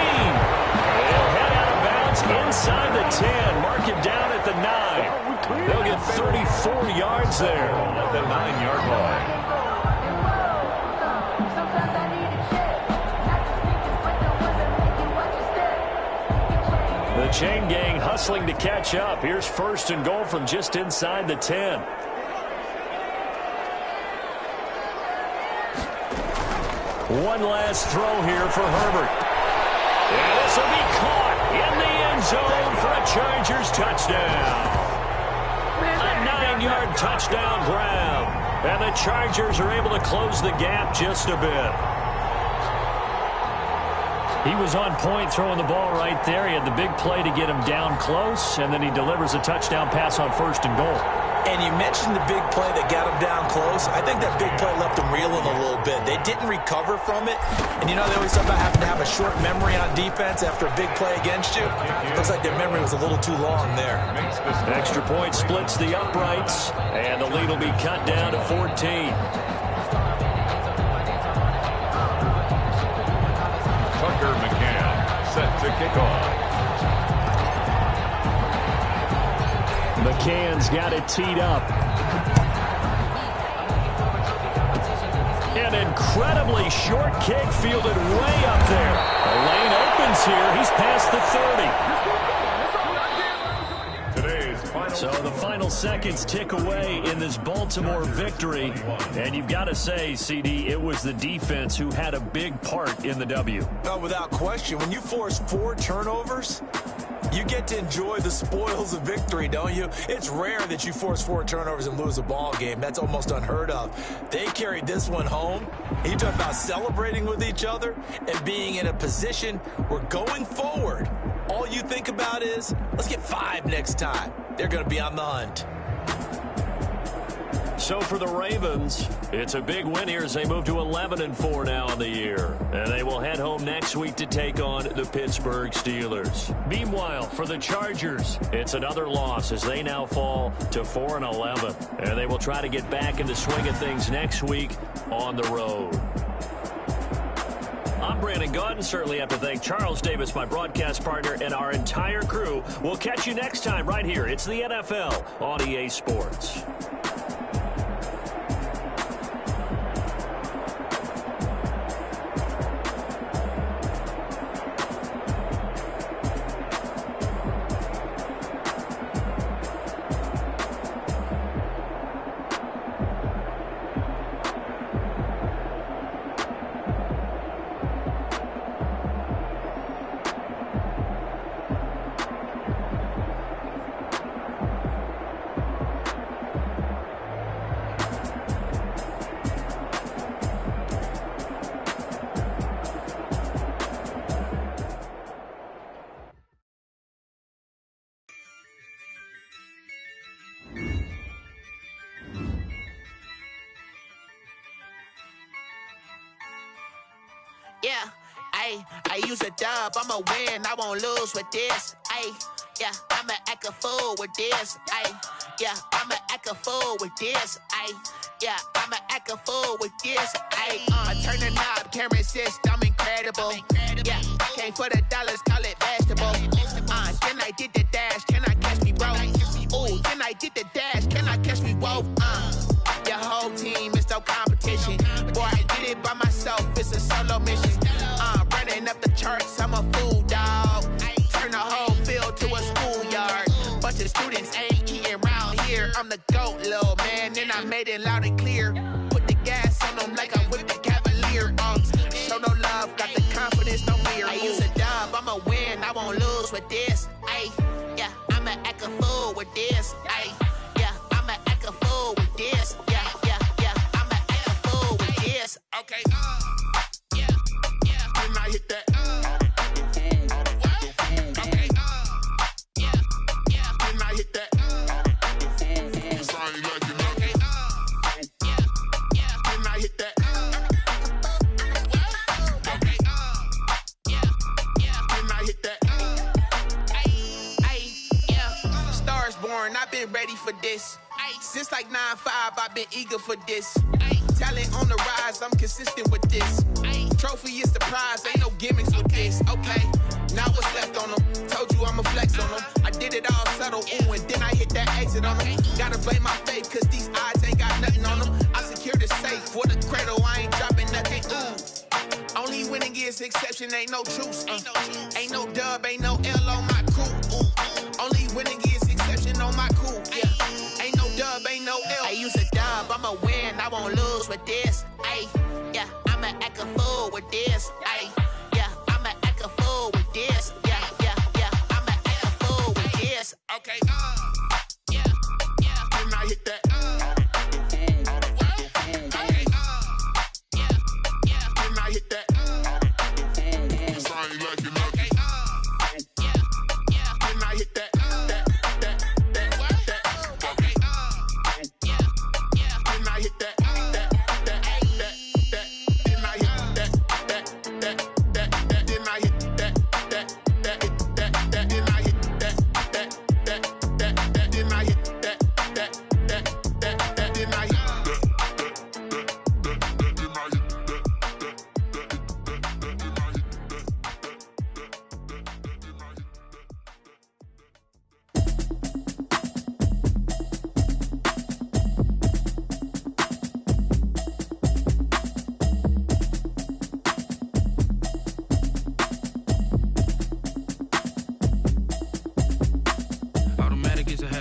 They'll head out of bounds inside the 10. Mark it down at the 9. They'll get 34 yards there. At the 9-yard line. The chain gang hustling to catch up. Here's first and goal from just inside the 10. One last throw here for Herbert. And this will be caught in the end zone for a Chargers touchdown. A 9-yard touchdown grab. And the Chargers are able to close the gap just a bit. He was on point throwing the ball right there. He had the big play to get him down close, and then he delivers a touchdown pass on first and goal. And you mentioned the big play that got him down close. I think that big play left him reeling a little bit. They didn't recover from it. And you know they always talk about having to have a short memory on defense after a big play against you. Looks like their memory was a little too long there. Extra point splits the uprights, and the lead will be cut down to 14. McCann set to kick off. McCann's got it teed up. An incredibly short kick fielded way up there. The lane opens here. He's past the 30. So the final seconds tick away in this Baltimore victory. And you've got to say, CD, it was the defense who had a big part in the W. No, without question. When you force 4 turnovers, you get to enjoy the spoils of victory, don't you? It's rare that you force 4 turnovers and lose a ball game. That's almost unheard of. They carried this one home. You talk about celebrating with each other and being in a position where going forward, all you think about is, let's get 5 next time. They're going to be on the hunt. So for the Ravens, it's a big win here as they move to 11-4 now on the year. And they will head home next week to take on the Pittsburgh Steelers. Meanwhile, for the Chargers, it's another loss as they now fall to 4-11. And they will try to get back in the swing of things next week on the road. I'm Brandon Gaudin. Certainly have to thank Charles Davis, my broadcast partner, and our entire crew. We'll catch you next time right here. It's the NFL on EA Sports. Yeah, I use a dub, I'ma win, I won't lose with this. Yeah, I'ma act a fool with this. Yeah, I'ma act a fool with this. Yeah, I'ma act a fool with this. I turn the knob, can't resist, I'm incredible. Yeah, came for the dollars, call it vegetable. Then I did the dash, can I catch me, bro? Ooh, then I did the dash, can I catch me, whoa? Your whole team is no competition. Boy, I did it by myself, it's a solo mission. Running up the charts, I'm a fool, dog. Turn the whole field to a schoolyard. Bunch of students ain't eating round here. I'm the GOAT, little man, and I made it loud and clear. Put the gas on them like I'm with the Cavalier. Show no love, got the confidence, no fear. I use a dub, I'ma win, I won't lose with this. Yeah, I'ma act a fool with this. Yeah, I'ma act a fool with this. Yeah, I'ma act a fool with this. Okay. Yeah. When I hit that. Okay. Yeah. When I hit that. I ain't like it. Okay. Yeah. When I hit that. Okay. Yeah. When I hit that. Yeah. Stars born, I've been ready for this. Since like 9-5, I've been eager for this. Talent on the rise, I'm consistent with this. Trophy is the prize, ain't no gimmicks with this. Okay, now what's left on them? Told you I'ma flex on them. I did it all subtle, ooh, and then I hit that exit on them. Gotta blame my faith, cause these odds ain't got nothing on them. I secured the safe for the cradle, I ain't dropping nothing, ooh. Only winning is exception, ain't no truce. Ain't no dub, ain't no L on my crew. Ooh. Only winning is exception on my crew. Yeah. Ain't no dub, ain't no L. I use a dub, I'ma win, I won't lose with this. Ay, yeah, I'ma act a fool with this. Ay, yeah, I'ma act a fool with this. Yeah, yeah, yeah, I'ma act a fool with this. Okay, yeah, yeah. Then I hit that. Hit that. Sorry, like you know. Okay. Yeah, yeah. Then I hit that. Okay. Yeah, yeah. Then I hit that. Then I hit that. Then I hit that. Then I hit that. Then I hit that. Then I hit.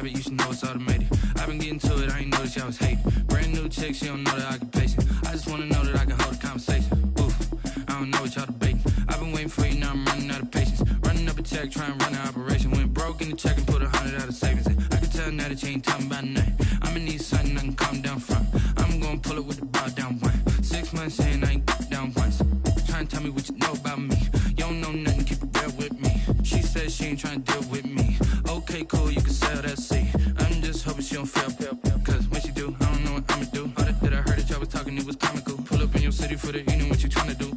You should know it's automated. I've been getting to it, I ain't noticed y'all was hating. Brand new chick, she don't know the occupation. I just wanna know that I can hold a conversation. Ooh, I don't know what y'all debating. I've been waiting for you, now I'm running out of patience. Running up a check, trying to run an operation. Went broke in the check and put 100 out of savings in. I can tell now that you ain't talking about nothing. I'ma need something I can calm down from. I'm gonna pull it with the bar down one. 6 months in, I ain't down once. Trying to tell me what you know about me. You don't know nothing, keep it real with me. She says she ain't trying to deal with me. Okay, cool, you can sell that seat. I'm just hoping she don't fail. Cause when she do, I don't know what I'ma do. All that I heard that y'all was talking, it was comical. Pull up in your city for the evening, what you tryna do?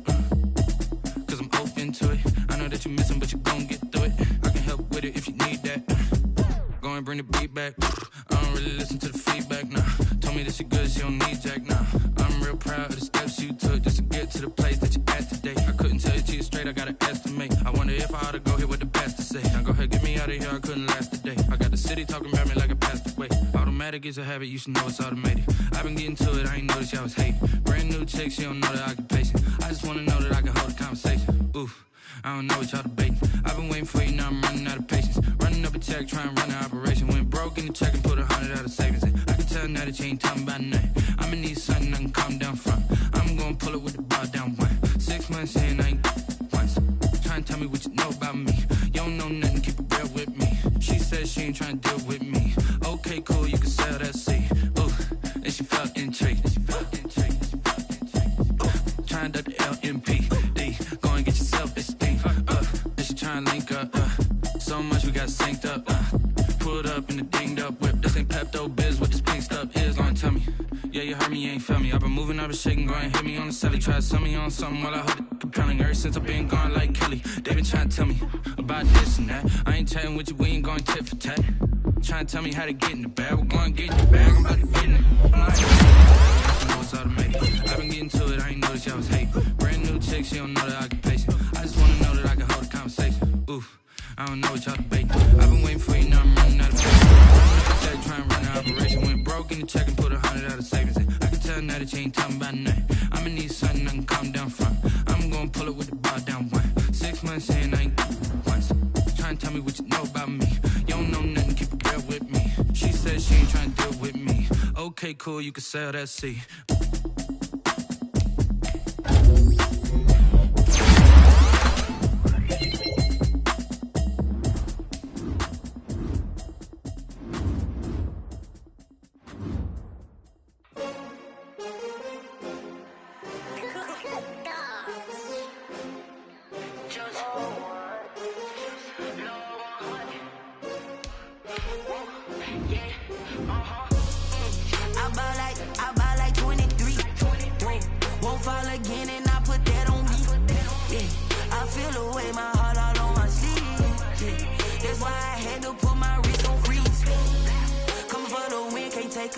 Cause I'm open to it. I know that you missing, but you gon' get through it. I can help with it if you need that. Go and bring the beat back. I don't really listen to the feedback, nah. Told me that she good, she don't need jack, nah. I'm real proud of the steps you took just to get to the place that you at today. I couldn't tell you to you straight, I gotta estimate. I wonder if I ought to go here with the best to say. Now go ahead, get me out of here, I couldn't last a day. I got the city talking about me like I passed away. Automatic is a habit, you should know it's automated. I've been getting to it, I ain't noticed y'all was hating. Brand new chick, she don't know the occupation. I just wanna know that I can hold a conversation. Ooh, I don't know what y'all debating. I've been waiting for you, now I'm running out of patience. Running up a check, trying to run an operation. Went broke in the check and put 100 out of savings in. I can tell now that you ain't talking about nothing. I'ma need something I can calm down from. I'm gonna pull it with the bar down one. 6 months in, I ain't once. Trying to tell me what you know about me. You don't know nothing, keep it real with me. She says she ain't trying to deal with me. Okay, cool, you can sell that seat. Ooh, and she felt intrigued. Trying to duck the LMPD. Go and get your self-esteem. And she trying to link up. So much we got synced up. Pulled up in the dinged up whip. This ain't Pepto-Biz, what this pink stuff is. Gonna tell me. Yeah, you heard me, you ain't felt me. I've been moving, I've been shaking, go and hit me on the celly. Try to sell me on something while I hold it compelling. Ever since I've been gone like Kelly, they been trying to tell me about this and that. I ain't chatting with you, we ain't going tit for tat. Trying to tell me how to get in the bag. We're going to get in the bag, I'm about to get in it. I'm like, I know it's automated. I've been getting to it, I ain't noticed y'all was hating. Brand new chick, she don't know the occupation. I just wanna know that I can hold a conversation. Ooh, I don't know what y'all debating. I've been waiting for you, now I'm running out of patience. Trying to run an operation. Went broke in the check and put 100 out of savings in. I can tell now that you ain't talking about nothing. I'ma need something I can calm down from. I'm gonna pull it with the bar down one. 6 months in, I ain't once. Trying to tell me what you know about me. You don't know nothing, keep it real with me. She says she ain't trying to deal with me. Okay, cool, you can sell that seat.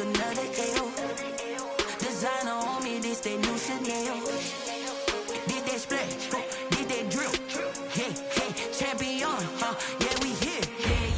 Another L. Designer on me that new Chanel. Did that splash, did that drill. Yeah, champion, yeah, we here.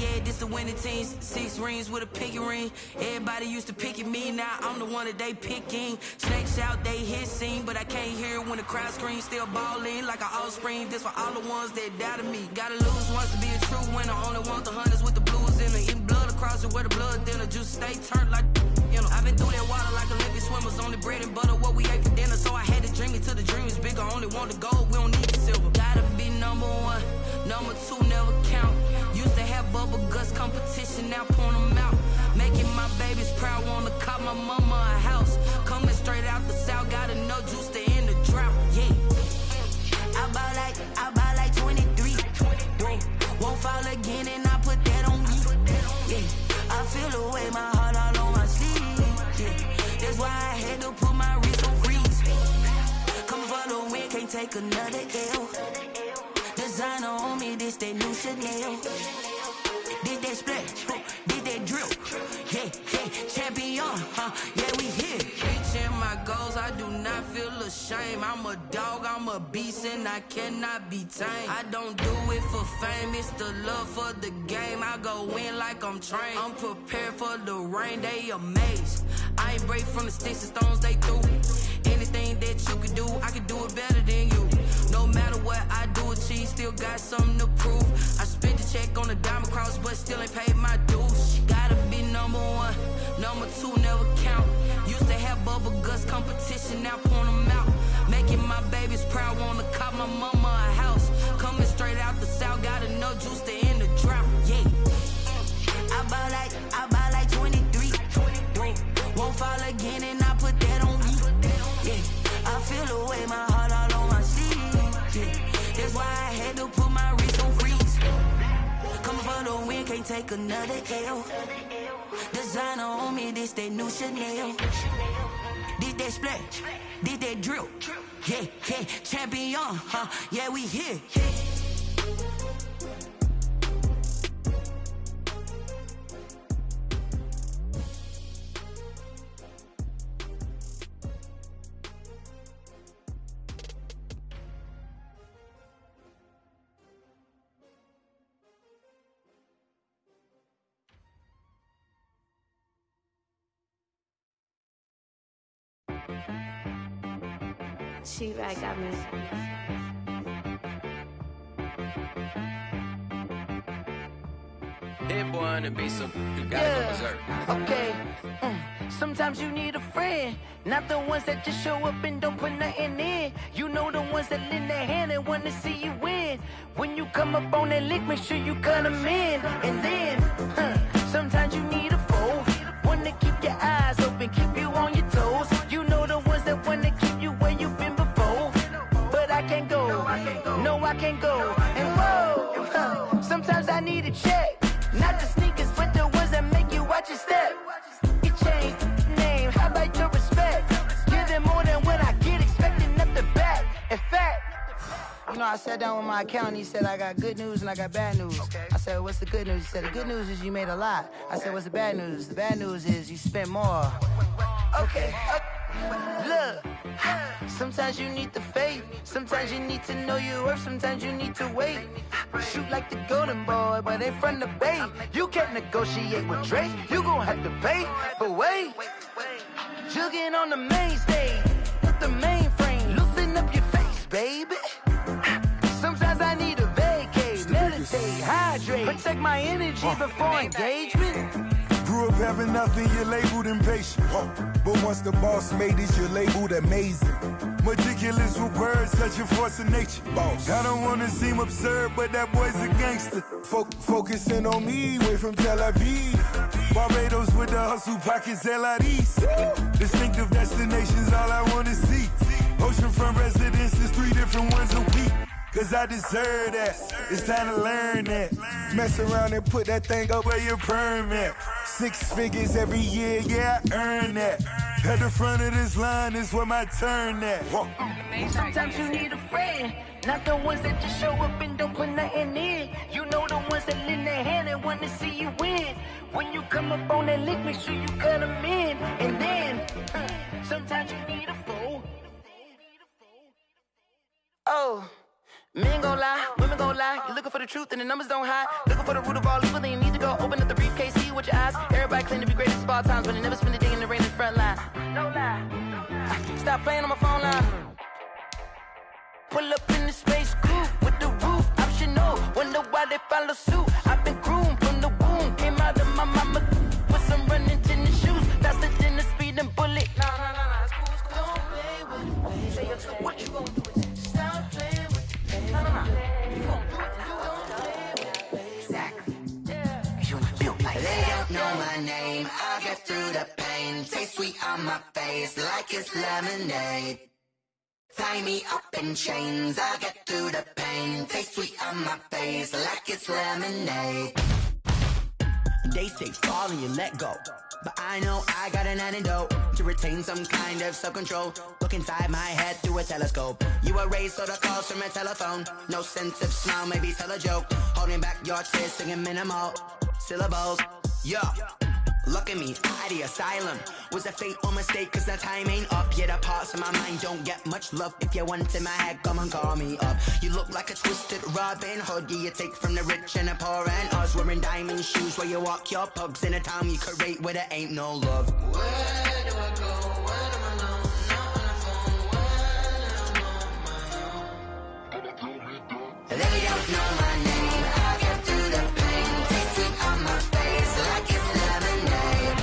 Yeah, this the winning teams. 6 rings with a pinky ring. Everybody used to pick at me, now I'm the one that they picking. Snakes out, they hit scene, but I can't hear when the crowd screams. Still ballin' like an offspring. This for all the ones that doubted me. Gotta lose once to be a true winner. Only want the hunters with the blues in it. Eating blood across it where the blood dinner. Juice stay turned like, you know. I've been through that water like Olympic swimmers. Only bread and butter, what we ate for dinner. So I had to dream it till the dream is bigger. Only want the gold, we don't need the silver. Gotta be number 1, number 2 never count. Used to have bubble guts competition, now point them out. Making my babies proud, wanna cop my mama a house. Coming straight out the south, gotta know juice to end the drought. Yeah, I buy like 23. Whoa, won't fall again and I put that on me. Yeah, I feel the way, my heart all on my sleeve. Yeah, that's why I had to put my wrist on freeze. Come for the win, can't take another L. Designer on me, this that new Chanel. Did that splash, did that drill. Yeah, champion, yeah, we here. Reaching my goals, I do not feel ashamed. I'm a dog, I'm a beast, and I cannot be tamed. I don't do it for fame, it's the love for the game. I go in like I'm trained. I'm prepared for the rain, they amazed. I ain't break from the sticks and stones they threw. Anything that you can do, I can do it better than you. No matter what I do, achieve, still got something to prove. I spent the check on the diamond cross, but still ain't paid my dues. Gotta be number 1, number 2 never count. Used to have bubble guts competition, now point them out. Making my babies proud, wanna cop my mama a house. Coming straight out the south, gotta know juice to end the drought. Yeah, I buy like 23. Won't fall again and I put that on me. Yeah, I feel the way, my heart all on my sleeve. Yeah, that's why I had to put my wrist on freeze. Coming for the win, can't take another L. Designer on me, this that new Chanel. Did that splash, did that drill. Yeah, champion, yeah, we here. She right got me. Hit boy on the beat, so you gotta go berserk. Okay. Sometimes you need a friend, not the ones that just show up and don't put nothing in. You know the ones that lend their hand and want to see you win. When you come up on that lick, make sure you cut them in. And then, sometimes you need a foe, one to keep your eyes open, keep you on your toes. You know the ones that want to keep you where you've been before. But I can't go, no I can't go. And whoa, sometimes I need a check, not the sneakers, but the ones that make you watch your step. You change name, how about your respect? Give them more than what I get, expecting nothing back. In fact, you know, I sat down with my accountant, he said I got good news and I got bad news. I said, what's the good news? He said, the good news is you made a lot. I said, what's the bad news? The bad news is you spent more. Okay. Look, sometimes you need the faith, sometimes you need to know your worth, sometimes you need to wait. Shoot like the golden boy, but in front of the bay. You can't negotiate with Drake, you gon' have to pay. But wait, jugging on the main stage, with the mainframe, loosen up your face, baby. Sometimes I need a vacate, meditate, hydrate, protect my energy before engagement. Grew up having nothing, you're labeled impatient. But once the boss made it, you're labeled amazing. Meticulous with words, such a force of nature. Boss. I don't wanna seem absurd, but that boy's a gangster. Focusing on me, way from Tel Aviv. Barbados with the hustle pockets, LIDs. Distinctive destinations, all I wanna see. Oceanfront residences, 3 different ones a week. Cause I deserve that, it's time to learn that. Mess around and put that thing up where your permit. 6 figures every year, yeah, I earn that. At the front of this line is where my turn at. Sometimes you need a friend, not the ones that just show up and don't put nothing in. You know the ones that lend their hand and want to see you win. When you come up on that lick, make sure you cut them in. And then, sometimes you need a foe, Oh, men gon' lie, women gon' lie. You're looking for the truth and the numbers don't hide. Looking for the root of all evil, then you need to go open up the briefcase, see with your eyes. Everybody claim to be greatest of all times, but they never spend a day in the rain in the front line. No lie. Stop playing on my phone line. Pull up in the space coupe with the roof optional. Wonder why they follow suit. I've been groomed from the womb. Came out of my mama with some running tennis shoes. Faster than the speeding bullet. Nah, it's cool. Don't play with it. Say it. What you gon' do? Stop playing with it. Nah. You gon' do it. You don't play with it. Exactly. Yeah. You built like that. They don't know my name. I'll get through the pain. Taste sweet on my face like it's lemonade. Tie me up in chains, I'll get through the pain. Taste sweet on my face like it's lemonade. They say fall and you let go, but I know I got an antidote to retain some kind of self-control. Look inside my head through a telescope. You erase all the calls from a telephone. No sense of smile, maybe tell a joke. Holding back your tears, singing minimal syllables. Yeah. Look at me, out of the asylum. Was a fate or mistake, cause the time ain't up. Yeah, the parts of my mind don't get much love. If you want in my head, come and call me up. You look like a twisted Robin Hood. Yeah, you take from the rich and the poor and us. Wearing diamond shoes where you walk your pugs. In a town you create where there ain't no love. Where do I go? Where am I alone? Not on the phone. When I'm on my own. They don't know my name. I'll get through the pain. Taste sweet on my face like it's lemonade.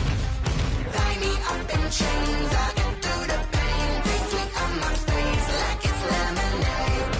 Tie me up in chains. I'll get through the pain. Taste sweet on my face like it's lemonade.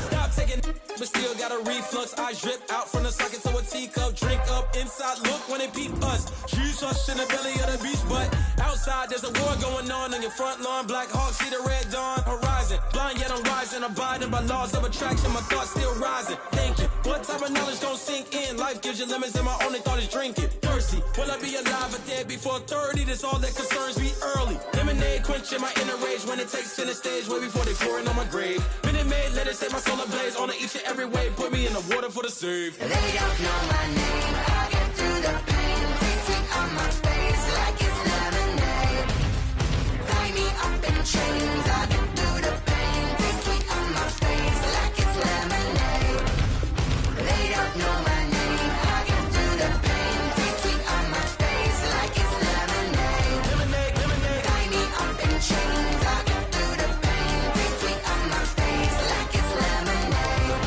Stop taking but still got a reflux. I drip out from the socket to a teacup. Drink up inside, look when it peep us. Jesus in the belly of the beach, but outside there's a war going on your front lawn. Black Hawk, see the red dawn horizon. Blind yet I'm rising, abiding by laws of attraction. My thoughts still rising. Thinking, what type of knowledge gon' sink in? Life gives you lemons and my only thought is drinking. Thirsty, will I be alive or dead before 30? That's all that concerns me early. Lemonade quenching my inner rage when it takes center stage way before they pour it on my grave. Minute Maid, let it set my soul ablaze on each and every way. Put me in the water for the save. They don't know my name. I'll get through the pain. Taste sweet on my face like it's lemonade. Tie me up in chains. I'll get through the pain. Taste sweet on my face like it's lemonade. They don't know my name. I'll get through the pain. Taste sweet on my face like it's lemonade. Tie me up in chains. I'll get through the pain. Taste sweet on my face like it's lemonade.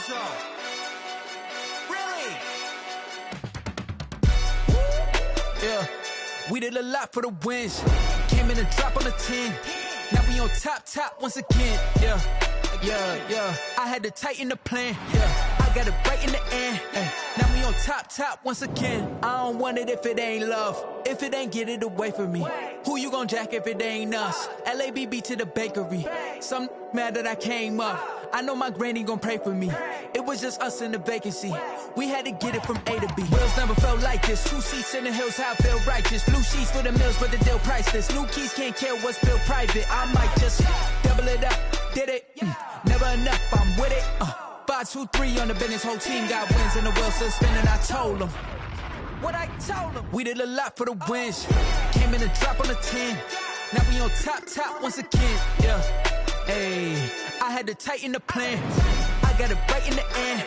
so. Really? Yeah, we did a lot for the wins. Came in a drop on the 10. Now we on top once again. Yeah. I had to tighten the plan. Yeah, I got it right in the end. Now we on top once again. I don't want it if it ain't love. If it ain't, get it away from me. Who you gon' jack if it ain't us? LABB to the bakery. Some mad that I came up. I know my granny gon' pray for me. It was just us in the vacancy. We had to get it from A to B. Wheels never felt like this. 2 seats in the hills, how I feel righteous. Blue sheets for the mills, but the deal priceless. New keys can't care what's built private. I might just double it up. Did it? Never enough, I'm with it. 5, 2, 3 on the business. Whole team got wins and the wheels still spinning. I told them what I told them. We did a lot for the wins. Came in a drop on the 10. Now we on top once again. Yeah. Hey, I had to tighten the plan. I got it right in the end.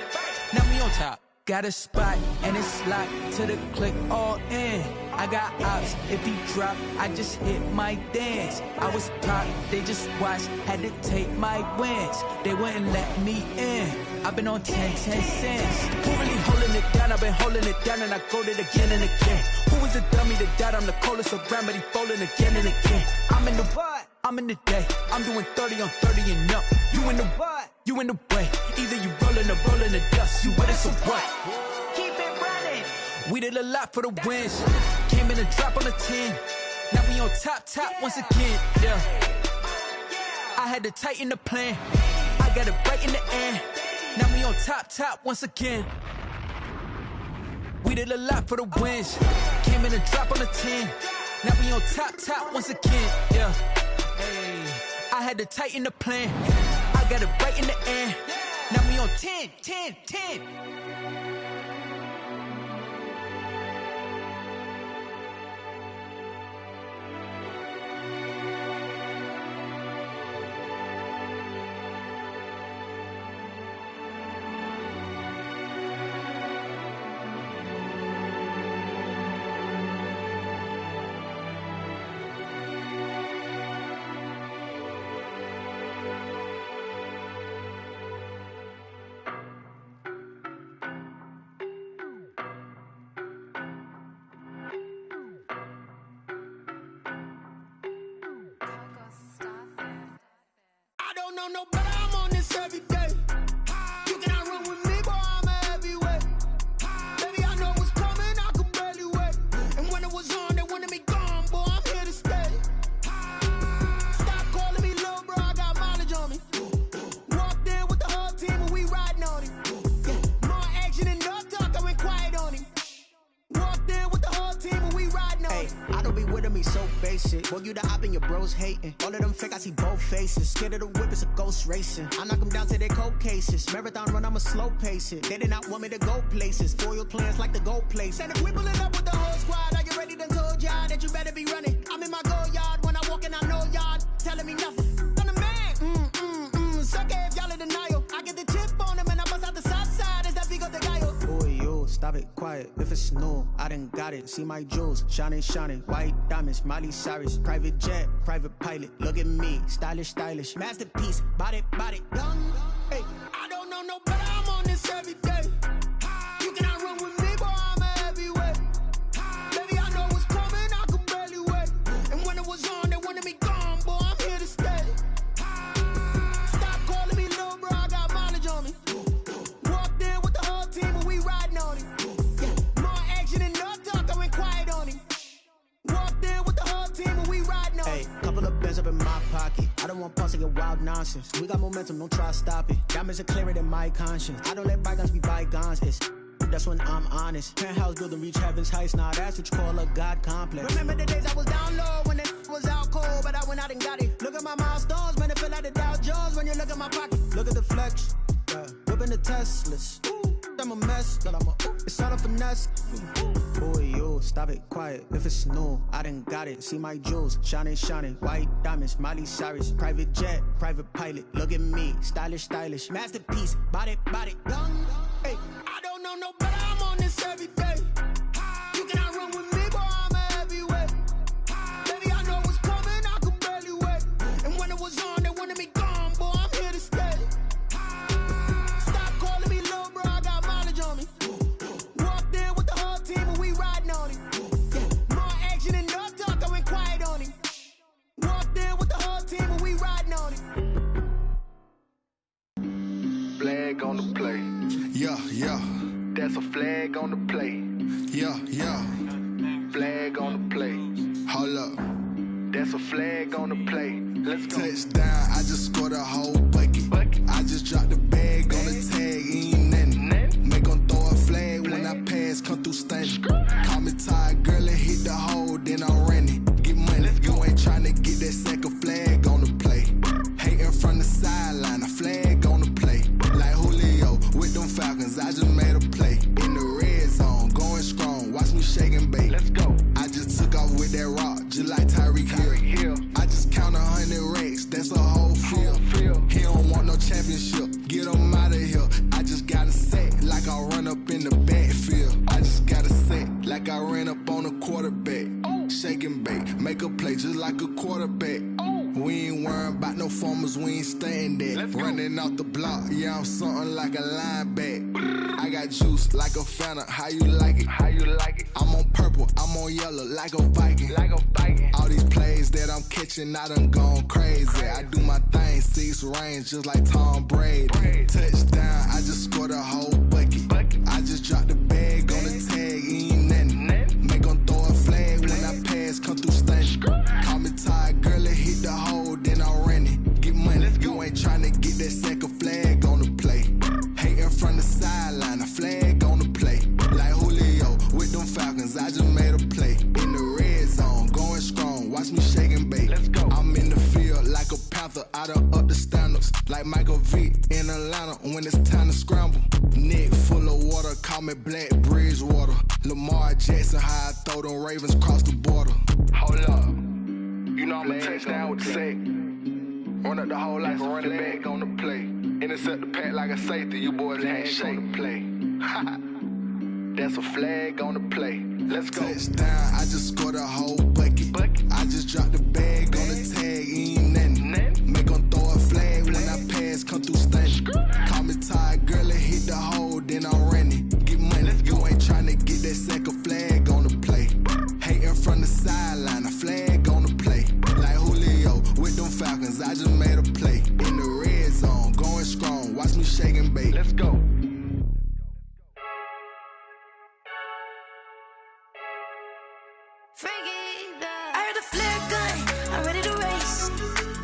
Now we on top. Got a spot and it's locked to the click all in. I got ops, if he drop, I just hit my dance. I was popped, they just watched, had to take my wins. They wouldn't let me in. I've been on 10 cents. Who really holding it down? I've been holding it down and I go it again and again. Who was the dummy that died? I'm the coldest around, but he folding again and again. I'm in the what? I'm in the day. I'm doing 30 on 30 and up. You in the what? You in the way. Either you rolling or rolling the dust. You with it, so what? Keep it running. We did a lot for the wins. Came in a drop on the 10. Now we on top once again. Yeah. I had to tighten the plan. I got it right in the end. Now we on top once again. We did a lot for the wins. Came in a drop on the 10. Now we on top once again. Yeah. Hey, I had to tighten the plan. I got it right in the end. Now we on 10. No, but I'm on this every day. You cannot run with me, boy, I'm a heavyweight. Baby, I know what's coming, I could barely wait. And when it was on, they wanted me gone, boy, I'm here to stay. Stop calling me little bro, I got mileage on me. Walked in with the whole team and we riding on him. More action and no talk, I went quiet on him. Walked in with the whole team and we riding on him. I don't be with me so basic. Boy, you the op and your bros hating. All of them fake, I see both faces. Scared of the whip, it's a ghost racing. I knock them down to their cold cases. Marathon run, I'ma slow pace it. They did not want me to go places. Foil plans like the gold place. And if we pulling up with the whole squad, I already done told y'all that you better be running. I'm in my go yard. When I walk in, I know y'all telling me nothing. I'm the man. Suck it if y'all in denial. I get the chip on them and I bust out the south side. Is that big of the guy? Boy, yo, stop it, quiet. If it's new, I done got it. See my jewels, shining. White diamonds, Miley Cyrus. Private jet, private pilot. Look at me, stylish. Masterpiece, body, young. Hey, I don't know no better, I'm on this every day. You cannot run with me, boy, I'm a heavyweight. Baby, I know what's coming, I could barely wait. And when it was on, they wanted me gone, boy, I'm here to stay. Stop calling me little bro, I got mileage on me. Walked in with the whole team and we riding on him. More action and no talk, I went quiet on him. Walked in with the whole team and we riding on him. Hey, couple of bands up in my pocket. I don't want pulse to get wild nonsense. We got momentum, don't try to stop it. Diamonds are clearer than my conscience. I don't let bygones be bygones. That's when I'm honest. Penthouse building reach heaven's heights. Now that's what you call a God complex. Remember the days I was down low when it was out cold, but I went out and got it. Look at my milestones, man, it feel like the Dow Jones when you look at my pocket. Look at the flex, whipping the Teslas. I'm a mess, but it's all a finesse. Boy, yo, stop it, quiet. If it's new, I done got it. See my jewels, shining. White diamonds, Miley Cyrus. Private jet, private pilot. Look at me, stylish. Masterpiece, body, young. Hey, I don't know no better, I'm on this every day. You cannot run with me, boy, I'm a heavyweight. Baby, I know what's coming, I could barely wait. And when it was on, they wanted me gone, boy, I'm here to stay. Stop calling me yeah. That's a flag on the play. Yeah. Flag on the play. Hold up. That's a flag on the play. Let's go. Touchdown, I just scored a whole bucket. I just dropped the bag on the tag, ain't nothing. Make 'em throw a flag when I pass, come through stunning. Call me tired, girl, and hit the hole, then I'm running. Get money, you ain't tryna get that second flag on the play. Hating from the sideline, a flag on the play. Like Julio with them Falcons, I just made a play. In the red zone, going strong, watch me shake and bake. Let's go. I just took off with that rock, just like Tyreek Hill. I just count 100 racks, that's a whole field. He don't want no championship, get him out of here. I just got a set, like I run up in the backfield. I just got a set, like I ran up on a quarterback. Shake and bake, make a play just like a quarterback. We ain't worrying about no formers, we ain't staying there. Running off the block, yeah, I'm something like a linebacker. I got juice like a Fanta, how you like it? I'm on purple, I'm on yellow, like a Viking. All these plays that I'm catching, I done gone crazy. I do my thing, 6 range, just like Tom Brady. Touchdown, I just scored a whole bucket. I just dropped the bag on the tag, ain't nothing. Make 'em throw a flag when I pass, come through stunning. Call me tired, girl, and hit the hole, then I'm running. Get money, you ain't tryna get that second flag on the play. Hating from the sideline, a flag on the play. Like Julio with them Falcons, I just made a play. In the red zone, going strong, watch me shake and bake. Let's go. I'm in the field like a panther, I done up the standards. Like Michael Vick in Atlanta when it's time to scramble. Neck full of water, call me Black Bridgewater. Lamar Jackson, how I throw them Ravens cross the border. Hold up. You know I'm a touchdown with the sack. Run up the hole like a running back on the play. Intercept the pack like a safety, you boys can't shake the play. That's a flag on the play. Let's go. Touchdown, I just scored a whole bucket. I just dropped the bag on the tag, ain't nothing. Make 'em throw a flag when I pass, come through stunning. Call me tired, girl, and hit the hole, then I'm running. Get money, you ain't tryna get that second flag on the play. Hating from the sideline, a flag on the play. Like Julio with them Falcons, I just made a play. In the red zone, going strong, watch me shake and bake. Let's go. I heard the flare gun, I'm ready to race.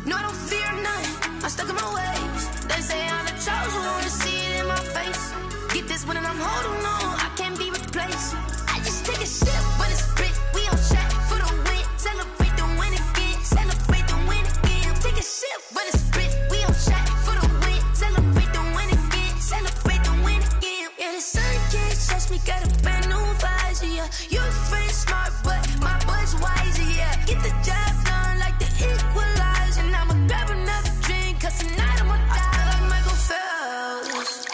No, I don't fear none, I'm stuck in my ways. They say I'm the chosen one, to see it in my face. Get this one and I'm holding on, I can't be replaced. I just take a sip when it's split, we on track for the win. Celebrate the win again, celebrate the win again. Take a sip when it's split, we on track for the win. Celebrate the win again, celebrate the win again. Yeah, the sun can't touch me, got a brand new visor, yeah. You a friend smart, but my boy's wiser, yeah. Get the job done like the equalizer. And I'ma grab another drink, cause tonight I'ma die like Michael Phelps.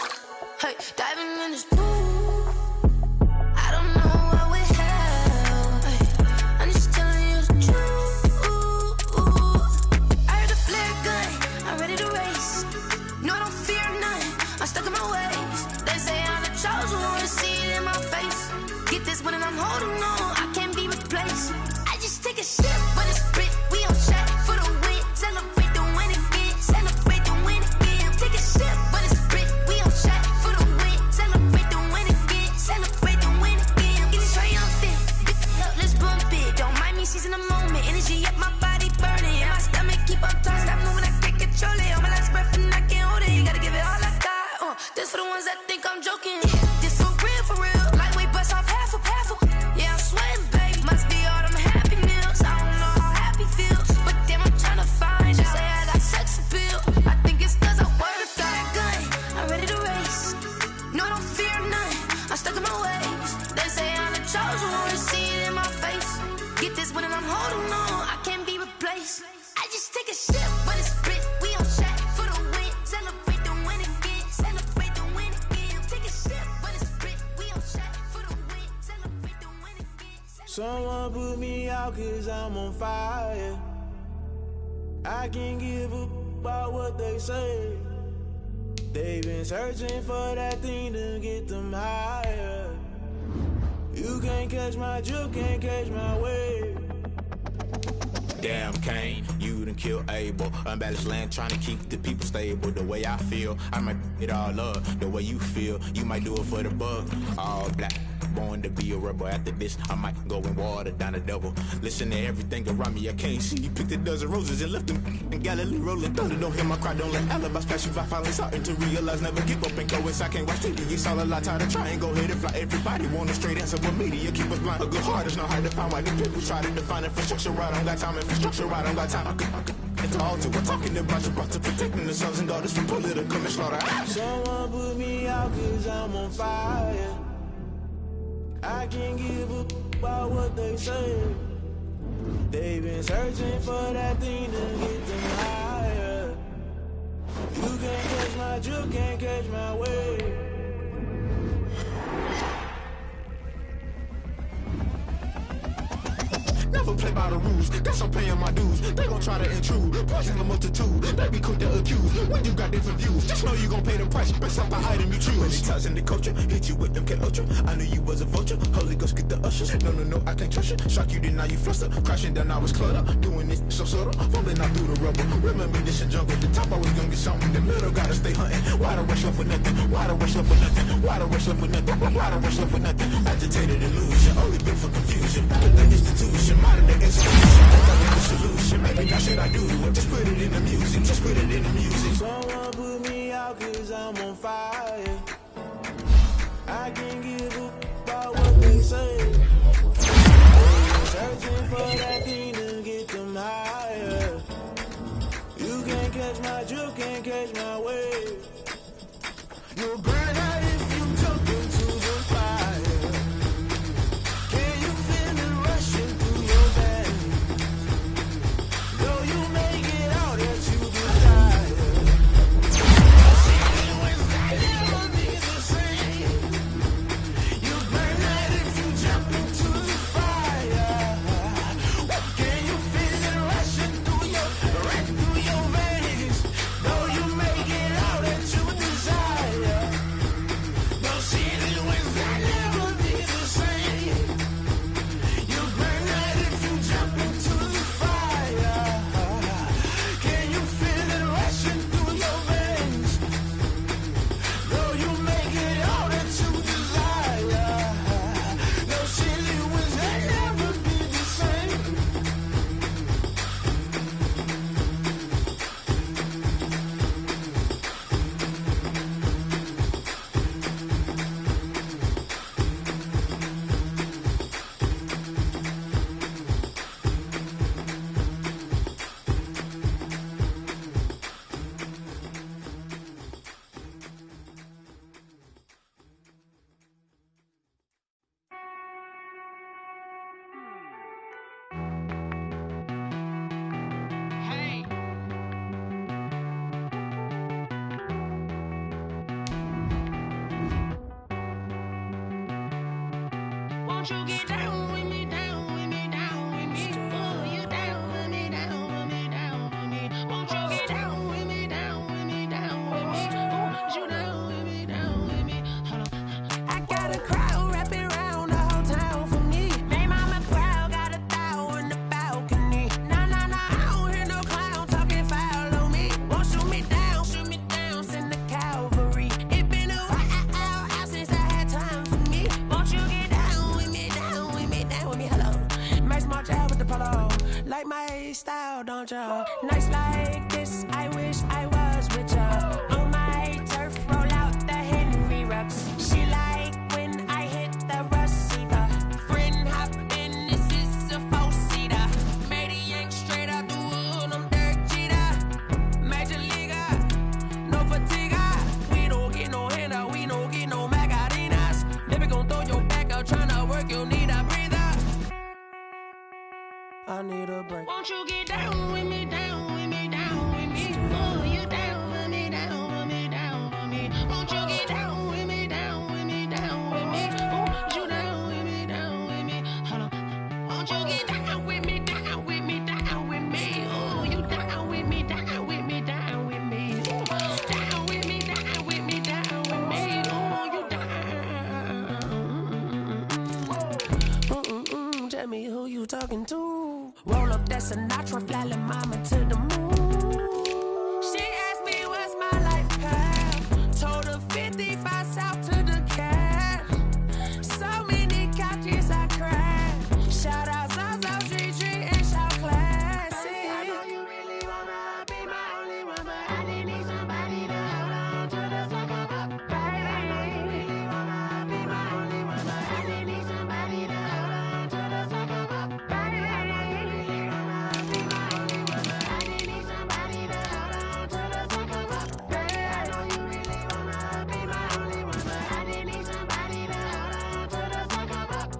Hey, diving in this pool, I don't know what we have. Hey, I'm just telling you the truth. I heard the flare gun, I'm ready to race. No, I don't fear none, I'm stuck in my ways. They say I'm the chosen one, to see it in my face. Get this one and I'm holding on, I can't be replaced. I just take a sip when it's split, we on track for the win. Celebrate the win again, celebrate the win again. Take a sip when it's split, we on track for the win. Celebrate the win again, celebrate the win again. Get it triumphant, let's bump it. Don't mind me seizing the moment, energy up my body burning. And my stomach keep up tight, stop moving, I can't control it. On my last breath and I can't hold it, you gotta give it all I got. This for the ones that think I'm joking. This for real, lightweight bust off half a. Yeah, I'm sweating, babe, must be all them happy meals. I don't know how happy feels, but damn, I'm tryna find out. Say I got sex appeal, I think it's cause I wear the fire gun, I'm ready to race. No, I don't fear none, I'm stuck in my ways. They say I'm the chosen one, to see it in my face. Get this one and I'm holding on, I can't be replaced. I just take a sip when it's split, we on track for the win. Celebrate the win again, celebrate the win again. Take a sip when it's split, we on track for the win. Celebrate the win again. Someone put me out cause I'm on fire. I can't give a about what they say. They've been searching for that thing to get them higher. You can't catch my drift, can't catch my wave. Damn, Kane, you done killed Abel. Unbalanced land trying to keep the people stable. The way I feel, I might it all up. The way you feel, you might do it for the buck. All black, born to be a rebel. After this, I might go and water down the devil. Listen to everything around me, I can't see. You picked a dozen roses and left them in Galilee rolling thunder. Don't hear my cry, don't let alibis pass you. I finally starting to realize, never give up and go inside. Can't watch TV, it's all a lot. Tired of trying, go ahead and fly. Everybody want a straight answer, but media keep us blind. A good heart is not hard to find. Why the people try to define infrastructure right? I don't got time, infrastructure right? I don't got time. I could at the altar, we're talking about you, brought to protecting the sons and daughters from political and slaughter. Someone put me out cause I'm on fire. I can't give a about what they say. They've been searching for that thing to get them higher. You can't catch my drift, can't catch my wave. Never play by the rules, guess I'm paying my dues. They gon' try to intrude, poison the multitude. They be quick to accuse when you got different views. Just know you gon' pay the price based off the item you choose. Many times in the culture, hit you with them K Ultra. I knew you was a vulture, Holy Ghost get the ushers. No, I can't trust you. Shock you, then now you fluster. Crashing down, I was cluttered. Doing this so subtle, falling out through the rubble. Remember this in jungle, the top I was gonna get something. The middle gotta stay hunting. Why the rush left for nothing? Why the rush left for nothing? Why the rush left for nothing? Why the rush left for nothing? Agitated illusion, only built for confusion. The institution, modern day institution. The solution, maybe that's shit I do. Just put it in the music, just put it in the music. Someone put me out cause I'm on fire. I can't give a about what they say. Searching for that thing to get them higher. You can't catch my drift, can't catch my wave. You'll burn out if you jump into the fire. Can you feel it rushing through your veins? Though you may get out that you desire. Never be the same. You burn out if you jump into the fire. Can you feel it rushing through your veins? Though you may get out that you desire. Don't see the winds that never be the same. You burn out if you jump into the fire. Can you feel it rushing through your veins? Though you may get all that you desire. No silly winds that never be the same. Won't you get down with me, down with me, down with me? Oh, you down with me, down with me, down with me. Won't you get down with me, down with me, down with me? Oh, you down with me, down with me? Hold on. I got a crowd wrapping around the whole town for me. Made mama proud, got a thou in the balcony. Nah, I don't hear no clown talking foul on me. Won't shoot me down, send the cavalry. It been a while since I had time for me. Won't you get down with me, down with me, down with me? Hello. Max March out with the polo. Like my style, don't y'all? Nights like this, I wish I was with y'all. On my turf, roll out the Henry Rux. She like when I hit the receiver. Friend hop in, this is a four-seater. Made a yank straight out the wood, I'm Derek Jeter. Major leaguer, no fatigue. We don't get no handout, we don't get no Macarinas. Never gon' throw your back out, tryna work, you need a breather. I need a break. Won't you get down with me, down with me, down with me? Oh, you down with me, down with me, down with me? Won't you get down with me, down with me, down with me? Oh, you down with me, down with me? Hold on. Won't you get down with me, down with me, down with me? Oh, you down with me, down with me, down with me? Down with me, down with me, down with me? Oh, you down. Tell me who you talking to. Roll up that that Sinatra, flying mama to the moon. She asked me what's my life path. Told her 55 south to the cat. So many couches I cried. Shout out Zazo, Gigi, and shout classic. I know you really wanna be my only one, but I didn't need somebody to hold on to the second up. Baby, I know you really wanna be my only one, but I didn't need somebody to hold on to the second up. Baby, I know you really wanna be my only one, but I didn't need somebody to hold on to the second up. Baby, I know you really wanna be my only one, but I didn't need somebody to hold on to the second up.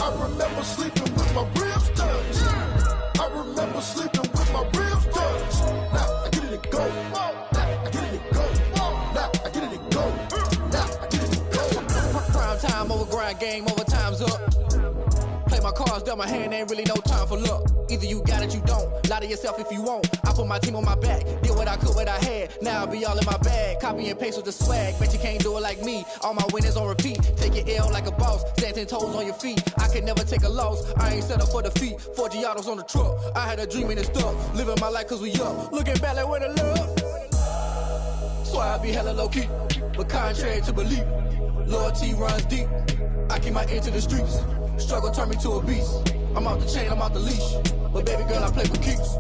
I remember sleeping with my ribs touched. I remember sleeping with my ribs touched. Now I get it and go. Now I get it and go. Now I get it and go. Now I get it and go. Prime time over grind game, over time's up. Play my cards, dealt my hand, ain't really no time for luck. Either you got it, you don't. Lie to yourself if you won't. I put my team on my back, did what I could, what I had. Now I be all in my bag, copy and paste with the swag. Bet you can't do it like me. All my winners on repeat. Take your L like a boss, stand 10 toes on your feet. I can never take a loss. I ain't set up for defeat. 4 Giottos on the truck. I had a dream and it's stuck. Living my life cause we up. Looking back like where the love. So I be hella low key, but contrary to belief, loyalty runs deep. I keep my ear to the streets. Struggle turned me to a beast. I'm out the chain, I'm out the leash. But baby girl, I play for keeps.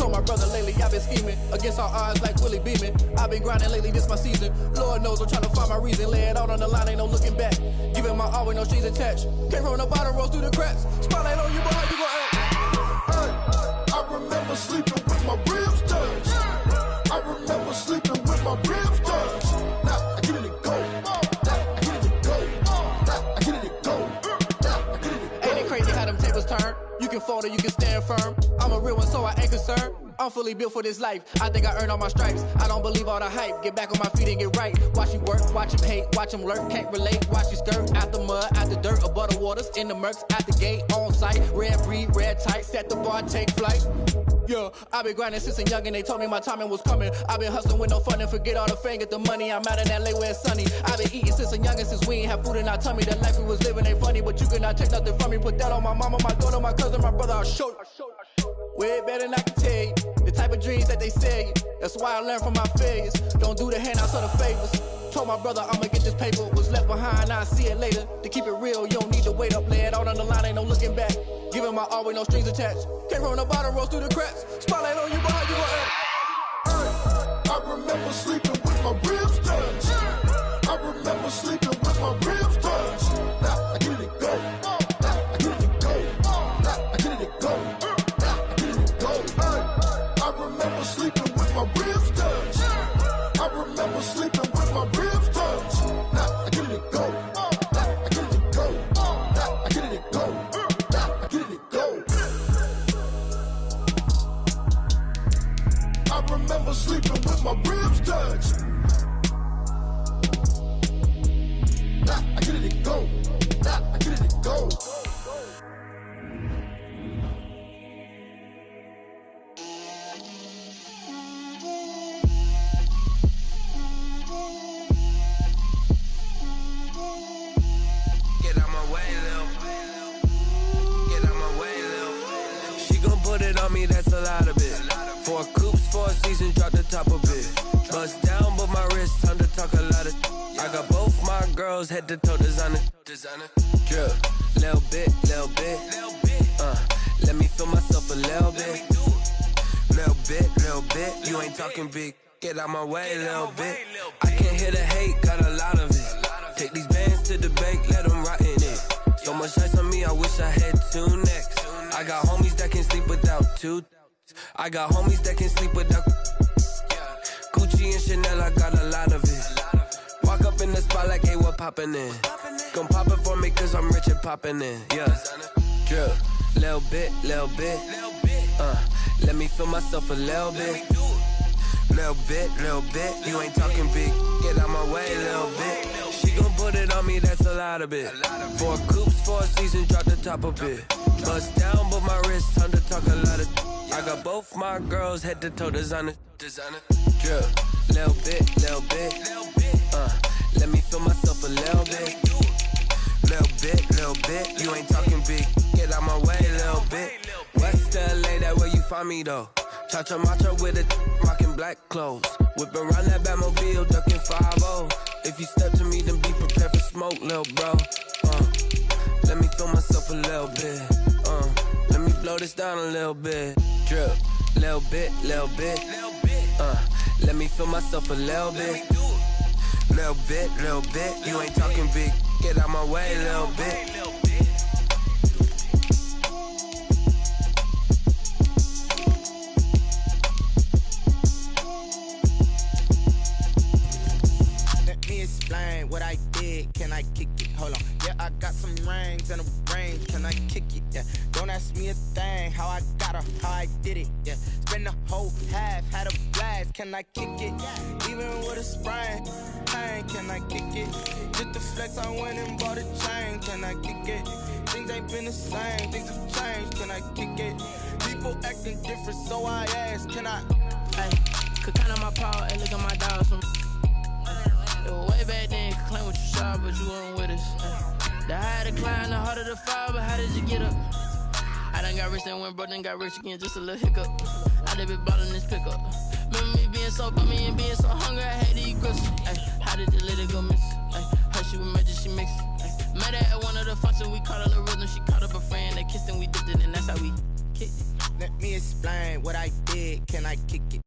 Told my brother lately I've been scheming against all odds like Willie Beeman. I've been grinding lately, this my season. Lord knows I'm trying to find my reason. Lay it out on the line, ain't no looking back. Giving my all with no strings attached. Can't roll no bottom, rolls through the cracks. Spotlight on you, but how you gon' act? I remember sleeping with my ribs touched. I remember sleeping with my ribs touched. Now I get it and go. Now I get it and go. Now I get it and go. Now I get it and go. Ain't it crazy how them tables turn? You can fold or you can stand firm. I'm a real one, so I ain't concerned. I'm fully built for this life. I think I earned all my stripes. I don't believe all the hype. Get back on my feet and get right. Watch you work, watch him hate, watch him lurk. Can't relate, watch you skirt. Out the mud, out the dirt, above the waters, in the murks, out the gate, on site. Red breed, red tight, set the bar, take flight. Yeah, I been grinding since a young and they told me my timing was coming. I been hustling with no fun and forget all the fame, get the money. I'm out in LA where it's sunny. I been eating since a young and since we ain't have food in our tummy. The life we was living ain't funny, but you cannot take nothing from me. Put that on my mama, my daughter, my cousin, my brother, I'll show you. Way better than I can tell you. The type of dreams that they sell you. That's why I learned from my failures. Don't do the handouts or the favors. Told my brother I'ma get this paper. Was left behind, I'll see it later. To keep it real, you don't need to wait up. Lay it out on the line, ain't no looking back. Giving my all with no strings attached. Can't roll no bottom, rolls through the cracks. Spotlight on you, but how you gon' act? I remember sleeping with my ribs touched. I remember sleeping with my ribs touched. Now I get it and go. Now I get it and go. Now I get it and go. Now I get it and go. I remember sleeping with my ribs touched. I remember sleeping with my ribs touched. Now I get it and go. Now I get it and go. Now I get it and go. Now I get it and go. I remember sleeping with my ribs touched. Now I get it and go. Now I get it and go. Get out my way, Lil. a lot of it. 4 coops, 4 seasons, drop the top a bit. Bust down, but my wrist, time to talk a lot of. I got both my girls head to toe designer. Drip, little bit. Let me feel myself a little bit. Little bit. You ain't talking big. Get out my way, little bit. I can't hear the hate, got a lot of it. Take these bands to the bank, let them rot in it. So much ice on me, I wish I had 2 necks. I got homies that can sleep without 2. I got homies that can sleep without Gucci and Chanel, I got a lot of it. Walk up in the spot like, hey, what poppin' in? Gon' pop it for me cause I'm rich and poppin' in. Yeah, drip, little bit. Let me feel myself a little bit. Little bit. You ain't talking big. Get out my way, little bit. She gon' put it on me, that's a lot of it. 4 coops, 4 seasons, drop the top a bit. Bust down, but my wrist, time to talk a lot of. I got both my girls head to toe designer. Drip, little bit. Let me feel myself a little bit. Little bit. You ain't talking big. Get out my way, little bit. West LA, that where you find me though. Cha-cha macho with a rockin' black clothes. Whip around that Batmobile, ducking 5-0. If you step to me, then be prepared for smoke, lil' bro. Let me feel myself a little bit. Let me blow this down a little bit. Drip, little bit. Let me feel myself a little bit. Little bit. You ain't talking big. Get out my way, little bit. Explain what I did, can I kick it? Hold on, yeah, I got some rings and a range, can I kick it? Yeah, don't ask me a thing, how I got her, how I did it. Yeah, spend the whole half, had a blast, can I kick it? Even with a sprain, can I kick it? Just the flex, I went and bought a chain, can I kick it? Things ain't been the same, things have changed, can I kick it? People acting different, so I ask, can I? Hey, could count on my power and look at my dogs from. Way back then, you could claim what you saw, but you weren't with us. The higher the climb, the harder the fall, but how did you get up? I done got rich and went broke, then got rich again, just a little hiccup. I done been ballin' this pickup. Remember me being so bummy and being so hungry, I had to eat grits. How did the lady go miss? Her she was magic, she mixed. Met her at one of the functions, we caught her the rhythm, she caught up a friend, they kissed and we dipped it, and that's how we kicked it. Let me explain what I did, can I kick it?